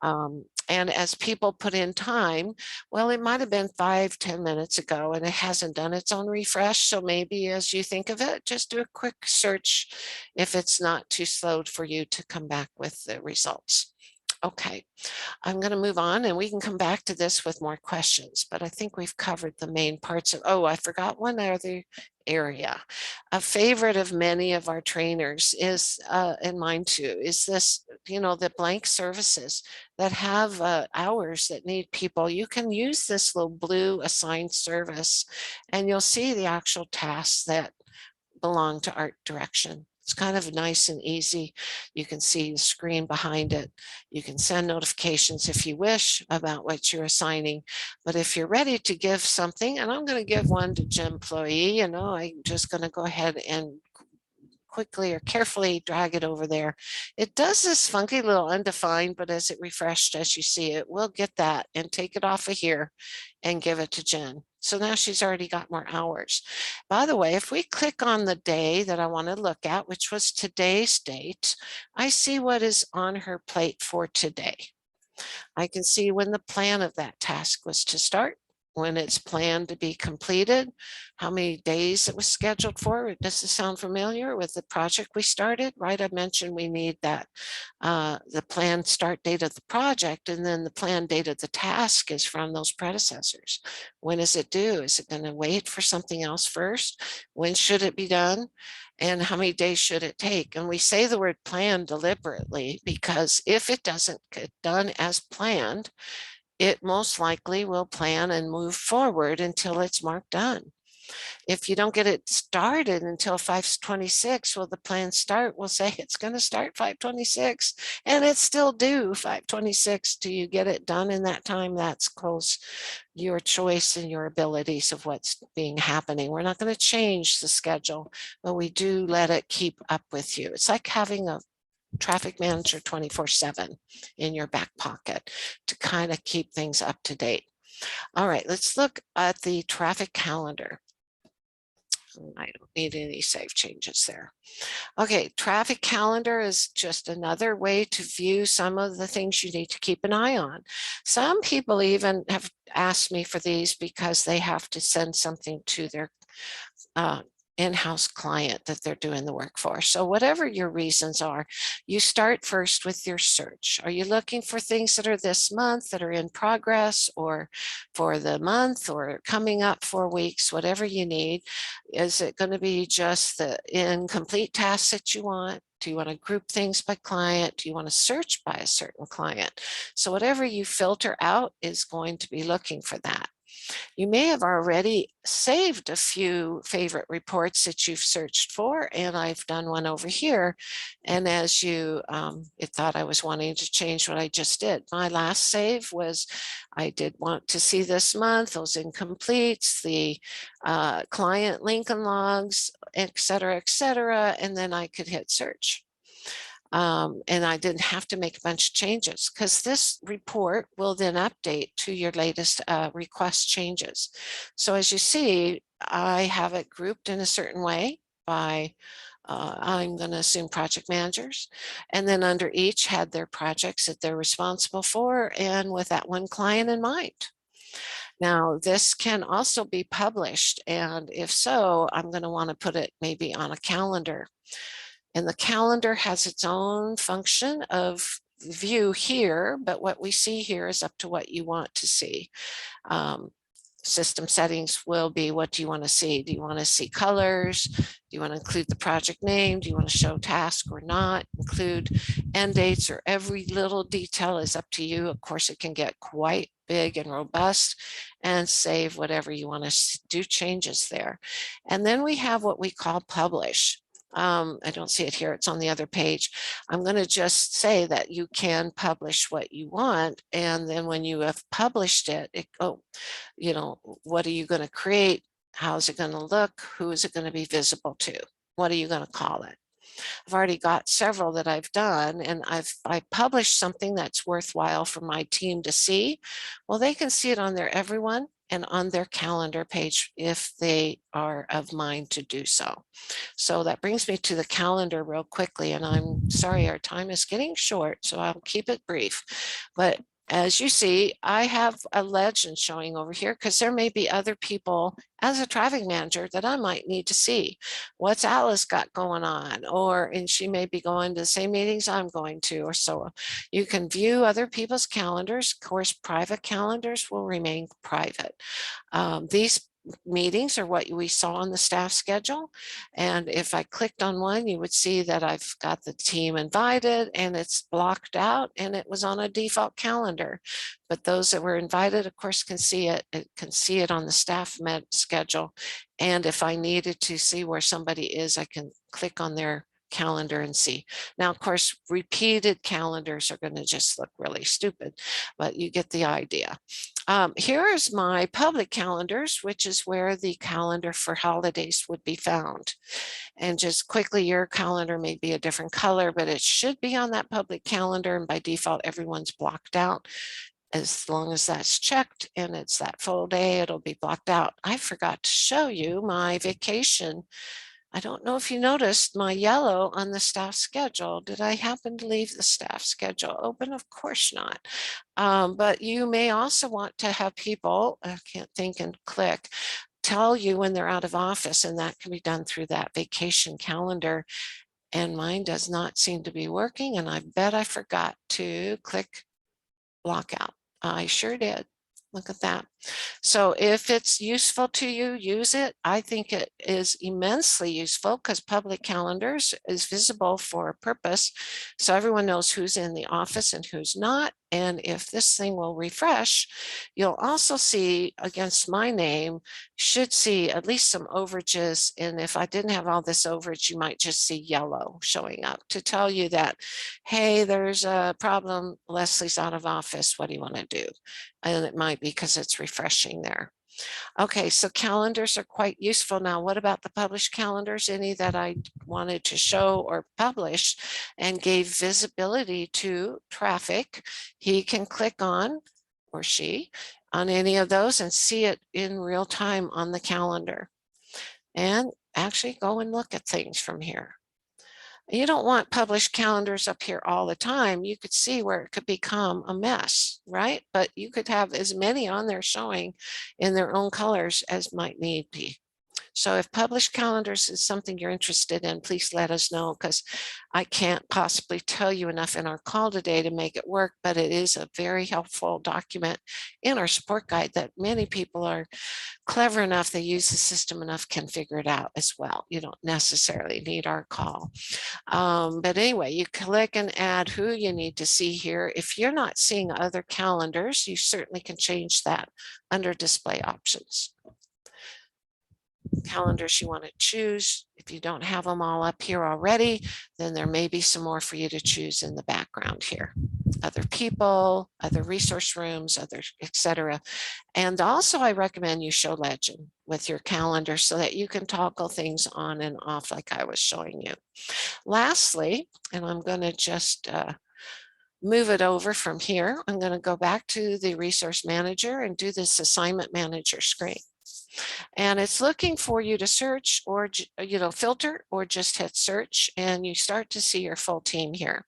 And as people put in time, well, it might have been 5-10 minutes ago and it hasn't done its own refresh. So maybe as you think of it, just do a quick search if it's not too slow for you to come back with the results. Okay, I'm going to move on and we can come back to this with more questions, but I think we've covered the main parts of, oh, I forgot one other area. A favorite of many of our trainers is, and mine too, is this, the blank services that have hours that need people. You can use this little blue assigned service and you'll see the actual tasks that belong to art direction. It's kind of nice and easy. You can see the screen behind it. You can send notifications if you wish about what you're assigning. But if you're ready to give something, and I'm going to give one to Jim employee, I'm just going to go ahead and quickly or carefully drag it over there. It does this funky little undefined, but as it refreshed, as you see it, we'll get that and take it off of here and give it to Jen. So now she's already got more hours. By the way, if we click on the day that I want to look at, which was today's date, I see what is on her plate for today. I can see when the plan of that task was to start, when it's planned to be completed, how many days it was scheduled for. Does this sound familiar with the project we started, right? I mentioned we need that, the planned start date of the project, and then the planned date of the task is from those predecessors. When is it due? Is it going to wait for something else first? When should it be done? And how many days should it take? And we say the word plan deliberately because if it doesn't get done as planned, it most likely will plan and move forward until it's marked done. If you don't get it started until 5/26, well, the plan start will say it's going to start 5/26 and it's still due 5/26. Do you get it done in that time? That's close your choice and your abilities of what's being happening. We're not going to change the schedule, but we do let it keep up with you. It's like having a traffic manager 24/7 in your back pocket to kind of keep things up to date. All right, let's look at the traffic calendar. I don't need any save changes there. Okay, traffic calendar is just another way to view some of the things you need to keep an eye on. Some people even have asked me for these because they have to send something to their in-house client that they're doing the work for. So whatever your reasons are, you start first with your search. Are you looking for things that are this month, that are in progress, or for the month, or coming up 4 weeks, whatever you need? Is it going to be just the incomplete tasks that you want? Do you want to group things by client? Do you want to search by a certain client? So whatever you filter out is going to be looking for that. You may have already saved a few favorite reports that you've searched for, and I've done one over here. And as you, it thought I was wanting to change what I just did. My last save was, I did want to see this month, those incompletes, the client Lincoln logs, et cetera, and then I could hit search. And I didn't have to make a bunch of changes because this report will then update to your latest request changes. So as you see, I have it grouped in a certain way by, I'm going to assume project managers, and then under each had their projects that they're responsible for and with that one client in mind. Now, this can also be published, and if so, I'm going to want to put it maybe on a calendar. And the calendar has its own function of view here, but what we see here is up to what you want to see. System settings will be, what do you want to see? Do you want to see colors? Do you want to include the project name? Do you want to show task or not? Include end dates, or every little detail is up to you. Of course, it can get quite big and robust, and save whatever you want to do changes there. And then we have what we call publish. I don't see it here, it's on the other page. I'm going to just say that you can publish what you want, and then when you have published it, what are you going to create? How is it going to look? Who is it going to be visible to? What are you going to call it? I've already got several that I've done, and I published something that's worthwhile for my team to see. Well, they can see it on their everyone, and on their calendar page if they are of mind to do so. So that brings me to the calendar real quickly, and I'm sorry our time is getting short, so I'll keep it brief. But as you see, I have a legend showing over here because there may be other people as a traffic manager that I might need to see. What's Alice got going on? And she may be going to the same meetings I'm going to, or so. You can view other people's calendars. Of course, private calendars will remain private. These meetings are what we saw on the staff schedule. And if I clicked on one, you would see that I've got the team invited and it's blocked out and it was on a default calendar. But those that were invited, of course, can see it. It can see it on the staff schedule. And if I needed to see where somebody is, I can click on their calendar and see. Now, of course, repeated calendars are going to just look really stupid, but you get the idea. Here is my public calendars, which is where the calendar for holidays would be found. And just quickly, your calendar may be a different color, but it should be on that public calendar. And by default, everyone's blocked out. As long as that's checked and it's that full day, it'll be blocked out. I forgot to show you my vacation. I don't know if you noticed my yellow on the staff schedule. Did I happen to leave the staff schedule open? Of course not. But you may also want to have people, I can't think and click, tell you when they're out of office, and that can be done through that vacation calendar. And mine does not seem to be working, and I bet I forgot to click lockout. I sure did. Look at that. So if it's useful to you, use it. I think it is immensely useful because public calendars is visible for a purpose. So everyone knows who's in the office and who's not. And if this thing will refresh, you'll also see against my name, should see at least some overages. And if I didn't have all this overage, you might just see yellow showing up to tell you that, hey, there's a problem. Leslie's out of office. What do you want to do? And it might be because it's refreshing there. Okay, so calendars are quite useful. Now, what about the published calendars? Any that I wanted to show or publish and gave visibility to traffic, he can click on, or she, on any of those and see it in real time on the calendar. And actually go and look at things from here. You don't want published calendars up here all the time. You could see where it could become a mess, right? But you could have as many on there showing in their own colors as might need be. So if published calendars is something you're interested in, please let us know, because I can't possibly tell you enough in our call today to make it work, but it is a very helpful document in our support guide that many people are clever enough, they use the system enough, can figure it out as well. You don't necessarily need our call. But anyway, you click and add who you need to see here. If you're not seeing other calendars, you certainly can change that under display options. Calendars you want to choose. If you don't have them all up here already, then there may be some more for you to choose in the background here. Other people, other resource rooms, other, etc. And also I recommend you show legend with your calendar so that you can toggle things on and off like I was showing you. Lastly, and I'm going to just move it over from here. I'm going to go back to the resource manager and do this assignment manager screen. And it's looking for you to search or, filter or just hit search, and you start to see your full team here.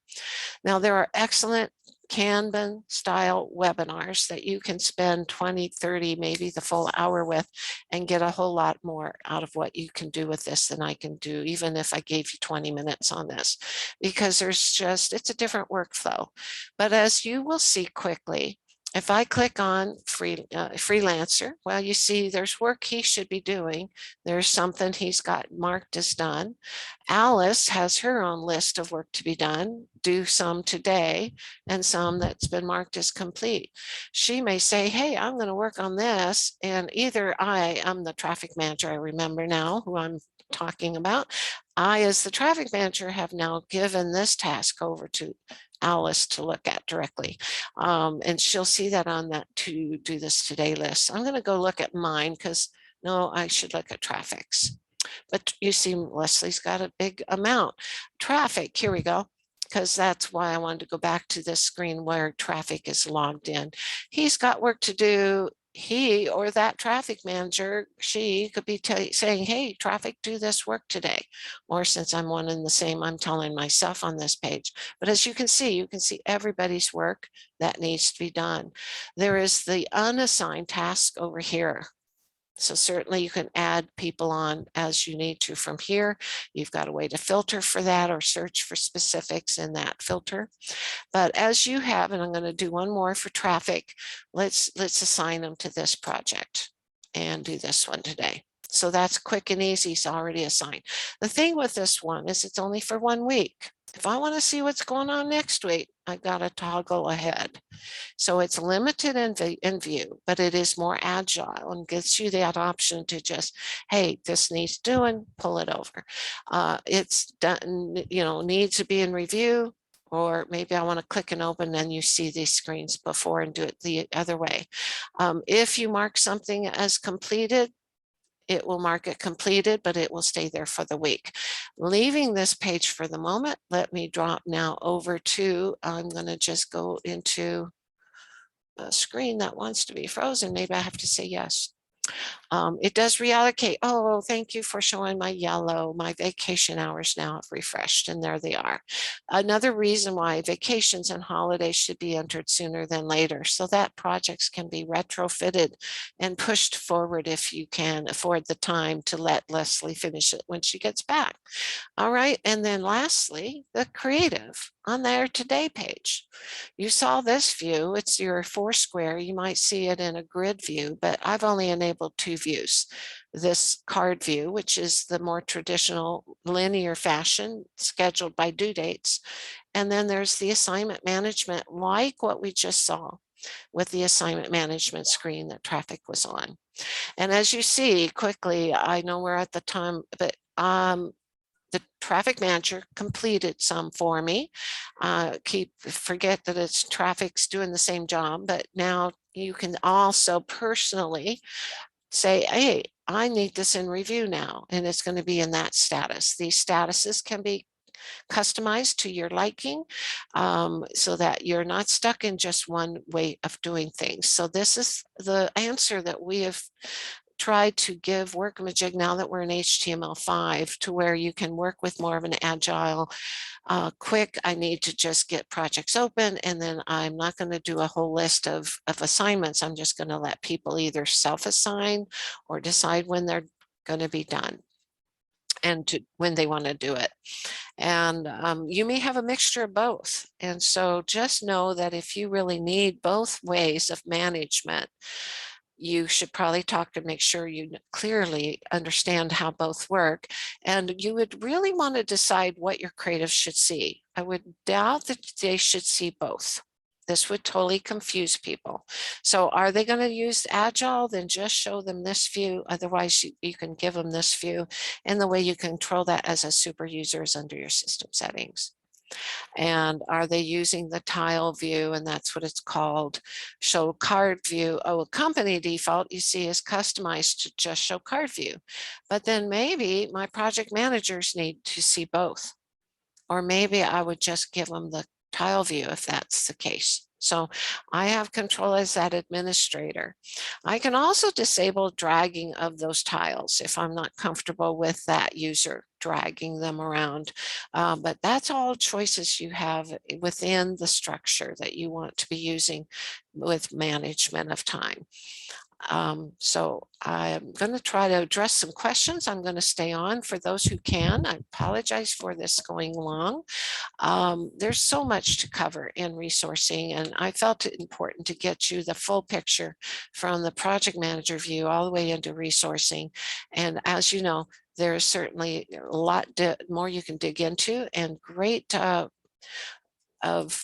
Now, there are excellent Kanban style webinars that you can spend 20, 30, maybe the full hour with and get a whole lot more out of what you can do with this than I can do, even if I gave you 20 minutes on this, because it's a different workflow. But as you will see quickly, if I click on freelancer, well, you see there's work he should be doing. There's something he's got marked as done. Alice has her own list of work to be done, do some today and some that's been marked as complete. She may say, hey, I'm going to work on this. And either I'm the traffic manager, I remember now who I'm talking about. I, as the traffic manager, have now given this task over to Alice to look at directly. And she'll see that on that to do this today list. I'm going to go look at mine because no, I should look at traffic's. But you see, Leslie's got a big amount. Traffic, here we go, because that's why I wanted to go back to this screen where traffic is logged in. He's got work to do he or that traffic manager, she could be saying, hey, traffic, do this work today. Or since I'm one and the same, I'm telling myself on this page. But as you can see everybody's work that needs to be done. There is the unassigned task over here. So certainly you can add people on as you need to from here. You've got a way to filter for that or search for specifics in that filter. But as you have, and I'm going to do one more for traffic, let's assign them to this project and do this one today. So that's quick and easy. It's already assigned. The thing with this one is it's only for 1 week. If I want to see what's going on next week, I've got to toggle ahead. So it's limited in view, but it is more agile and gives you that option to just, hey, this needs doing, pull it over. It's done, needs to be in review, or maybe I want to click and open and you see these screens before and do it the other way. If you mark something as completed, it will mark it completed, but it will stay there for the week. Leaving this page for the moment, let me drop now over to, I'm going to just go into a screen that wants to be frozen. Maybe I have to say yes. It does reallocate. Oh, thank you for showing my yellow. My vacation hours now have refreshed, and there they are. Another reason why vacations and holidays should be entered sooner than later, so that projects can be retrofitted and pushed forward if you can afford the time to let Leslie finish it when she gets back. All right, and then lastly, the creative on their today page. You saw this view, it's your 4 square. You might see it in a grid view, but I've only enabled 2 views. This card view, which is the more traditional linear fashion scheduled by due dates. And then there's the assignment management, like what we just saw with the assignment management screen that traffic was on. And as you see quickly, I know we're at the time, but the traffic manager completed some for me. Forget that it's traffic's doing the same job, but now you can also personally say, hey, I need this in review now, and it's going to be in that status. These statuses can be customized to your liking, so that you're not stuck in just one way of doing things. So this is the answer that we have tried to give Workamajig now that we're in HTML5, to where you can work with more of an agile, quick, I need to just get projects open, and then I'm not going to do a whole list of assignments. I'm just going to let people either self-assign or decide when they're going to be done and when they want to do it. And you may have a mixture of both. And so just know that if you really need both ways of management, you should probably talk to make sure you clearly understand how both work. And you would really want to decide what your creatives should see. I would doubt that they should see both. This would totally confuse people. So are they going to use Agile? Then just show them this view. Otherwise, you can give them this view. And the way you control that as a super user is under your system settings. And are they using the tile view? And that's what it's called. Show card view. Oh, a company default you see is customized to just show card view. But then maybe my project managers need to see both. Or maybe I would just give them the tile view if that's the case. So I have control as that administrator. I can also disable dragging of those tiles if I'm not comfortable with that user dragging them around. But that's all choices you have within the structure that you want to be using with management of time. So I'm going to try to address some questions. I'm going to stay on for those who can. I apologize for this going long. There's so much to cover in resourcing, and I felt it important to get you the full picture from the project manager view all the way into resourcing. And as you know, there's certainly a lot more you can dig into, and great of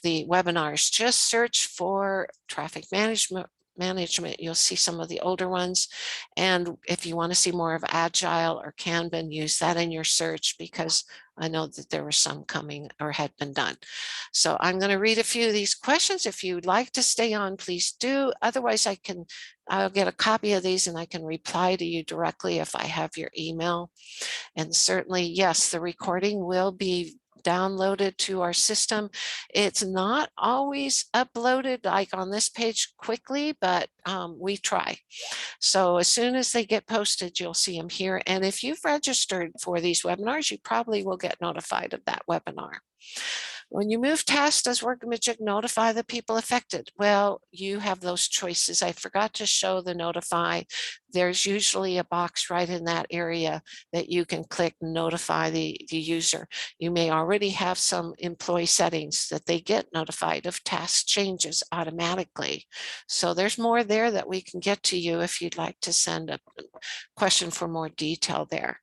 the webinars. Just search for traffic management. You'll see some of the older ones. And if you want to see more of Agile or Kanban, use that in your search, because I know that there were some coming or had been done. So I'm going to read a few of these questions. If you'd like to stay on, please do. Otherwise, I'll get a copy of these and I can reply to you directly if I have your email. And certainly, yes, the recording will be downloaded to our system. It's not always uploaded like on this page quickly, but we try. So as soon as they get posted, you'll see them here. And if you've registered for these webinars, you probably will get notified of that webinar. When you move tasks, does Workamajig notify the people affected? Well, you have those choices. I forgot to show the notify. There's usually a box right in that area that you can click notify the user. You may already have some employee settings that they get notified of task changes automatically. So there's more there that we can get to you if you'd like to send a question for more detail there.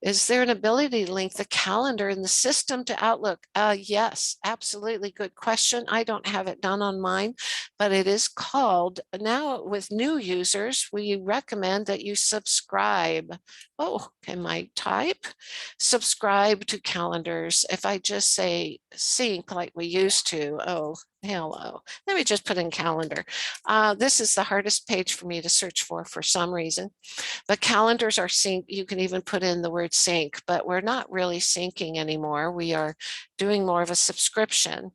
Is there an ability to link the calendar in the system to Outlook? Yes, absolutely. Good question. I don't have it done on mine, but it is called, now with new users, we recommend that you subscribe. Oh, can I type? Subscribe to calendars. If I just say sync like we used to, oh, hello. Let me just put in calendar. This is the hardest page for me to search for some reason. The calendars are synced. You can even put in the word sync, but we're not really syncing anymore. We are doing more of a subscription.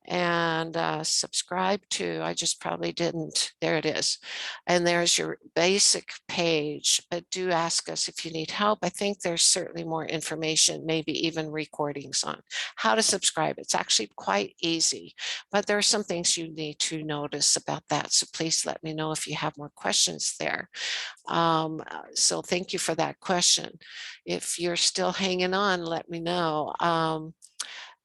And subscribe to, I just probably didn't. There it is. And there's your basic page, but do ask us if you need help. I think there's certainly more information, maybe even recordings on how to subscribe. It's actually quite easy, but there are some things you need to notice about that. So please let me know if you have more questions there. So thank you for that question. If you're still hanging on, let me know.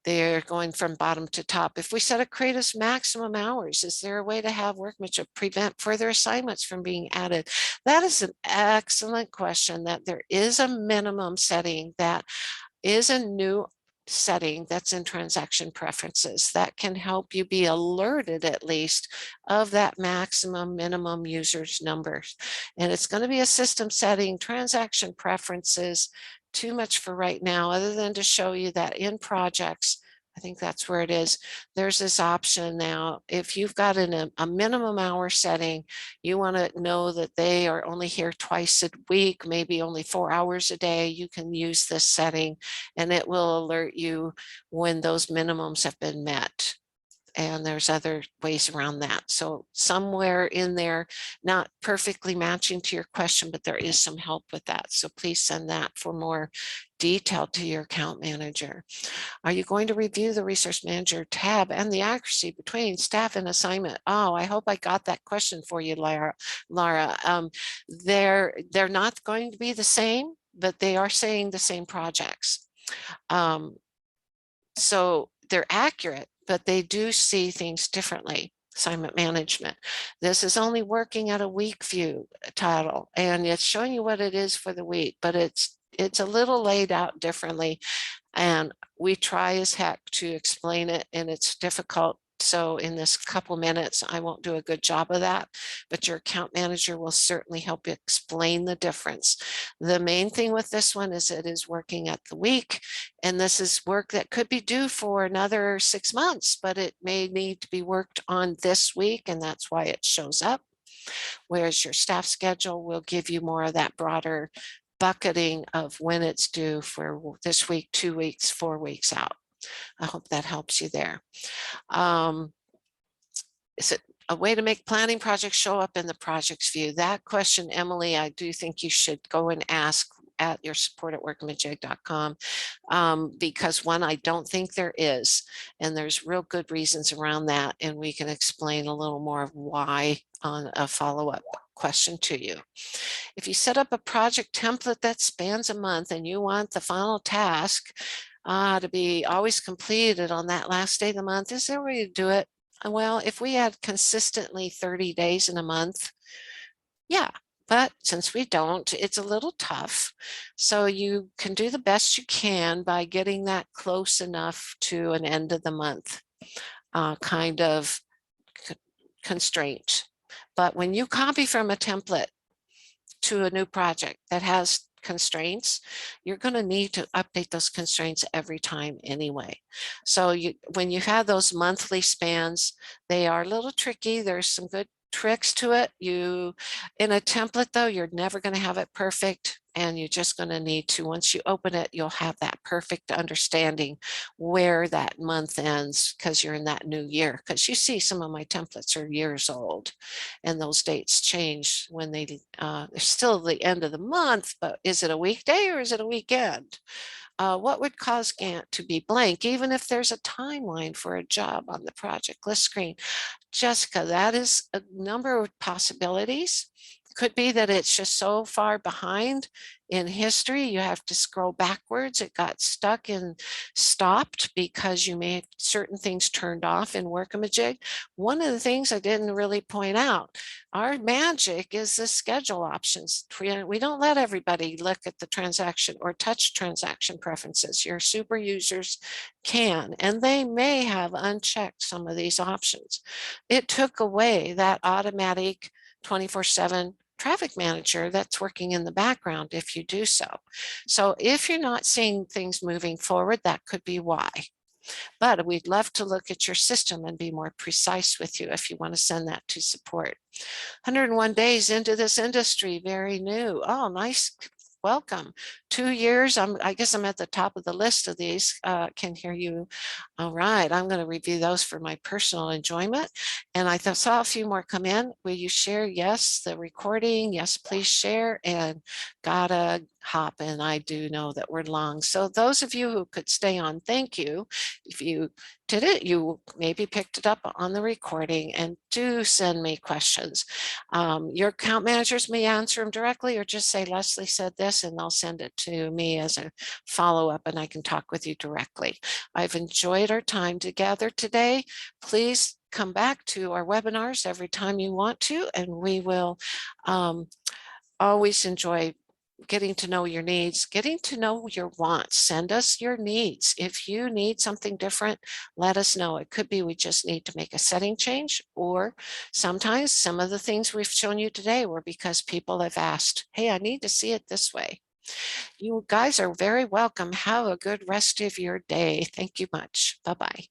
They're going from bottom to top. If we set a create as maximum hours, is there a way to have Workamajig prevent further assignments from being added? That is an excellent question. That there is a minimum setting that is a new setting that's in transaction preferences that can help you be alerted at least of that maximum minimum users numbers. And it's going to be a system setting, transaction preferences. Too much for right now, other than to show you that in projects, I think that's where it is. There's this option now. If you've got a minimum hour setting, you want to know that they are only here twice a week, maybe only 4 hours a day. You can use this setting and it will alert you when those minimums have been met. And there's other ways around that. So somewhere in there, not perfectly matching to your question, but there is some help with that. So please send that for more detail to your account manager. Are you going to review the resource manager tab and the accuracy between staff and assignment? Oh, I hope I got that question for you, Laura. They're not going to be the same, but they are saying the same projects. So they're accurate, but they do see things differently. Assignment management. This is only working at a week view title, and it's showing you what it is for the week, but it's a little laid out differently. And we try as heck to explain it, and it's difficult. So in this couple minutes, I won't do a good job of that, but your account manager will certainly help you explain the difference. The main thing with this one is it is working at the week, and this is work that could be due for another 6 months, but it may need to be worked on this week, and that's why it shows up. Whereas your staff schedule will give you more of that broader bucketing of when it's due for this week, 2 weeks, 4 weeks out. I hope that helps you there. Is it a way to make planning projects show up in the projects view? That question, Emily, I do think you should go and ask at your support at workamajig.com, because one, I don't think there is, and there's real good reasons around that, and we can explain a little more of why on a follow-up question to you. If you set up a project template that spans a month and you want the final task to be always completed on that last day of the month, is there a way to do it? Well, if we had consistently 30 days in a month, yeah, but since we don't, it's a little tough. So you can do the best you can by getting that close enough to an end of the month kind of constraint. But when you copy from a template to a new project that has constraints, you're going to need to update those constraints every time anyway. So when you have those monthly spans, they are a little tricky. There's some good tricks to it. In a template though, you're never going to have it perfect. And you're just going to need to, once you open it, you'll have that perfect understanding where that month ends because you're in that new year. Because you see some of my templates are years old and those dates change when they're still the end of the month, but is it a weekday or is it a weekend? What would cause Gantt to be blank, even if there's a timeline for a job on the project list screen? Jessica, that is a number of possibilities. Could be that it's just so far behind in history, you have to scroll backwards. It got stuck and stopped because you made certain things turned off in Workamajig. One of the things I didn't really point out, our magic is the schedule options. We don't let everybody look at the transaction or touch transaction preferences. Your super users can, and they may have unchecked some of these options. It took away that automatic 24/7 traffic manager that's working in the background if you do so. So if you're not seeing things moving forward, that could be why. But we'd love to look at your system and be more precise with you if you want to send that to support. 101 days into this industry, very new. Oh, nice. Welcome. 2 years. I guess I'm at the top of the list of these. Can hear you. All right. I'm going to review those for my personal enjoyment. And I saw a few more come in. Will you share? Yes. The recording. Yes, please share. And gotta hop. And I do know that we're long. So those of you who could stay on, thank you. If you did it, you maybe picked it up on the recording, and do send me questions. Your account managers may answer them directly or just say, Leslie said this, and they'll send it to me as a follow-up and I can talk with you directly. I've enjoyed our time together today. Please come back to our webinars every time you want to, and we will always enjoy getting to know your needs, getting to know your wants. Send us your needs. If you need something different, let us know. It could be we just need to make a setting change, or sometimes some of the things we've shown you today were because people have asked, hey, I need to see it this way. You guys are very welcome. Have a good rest of your day. Thank you much. Bye-bye.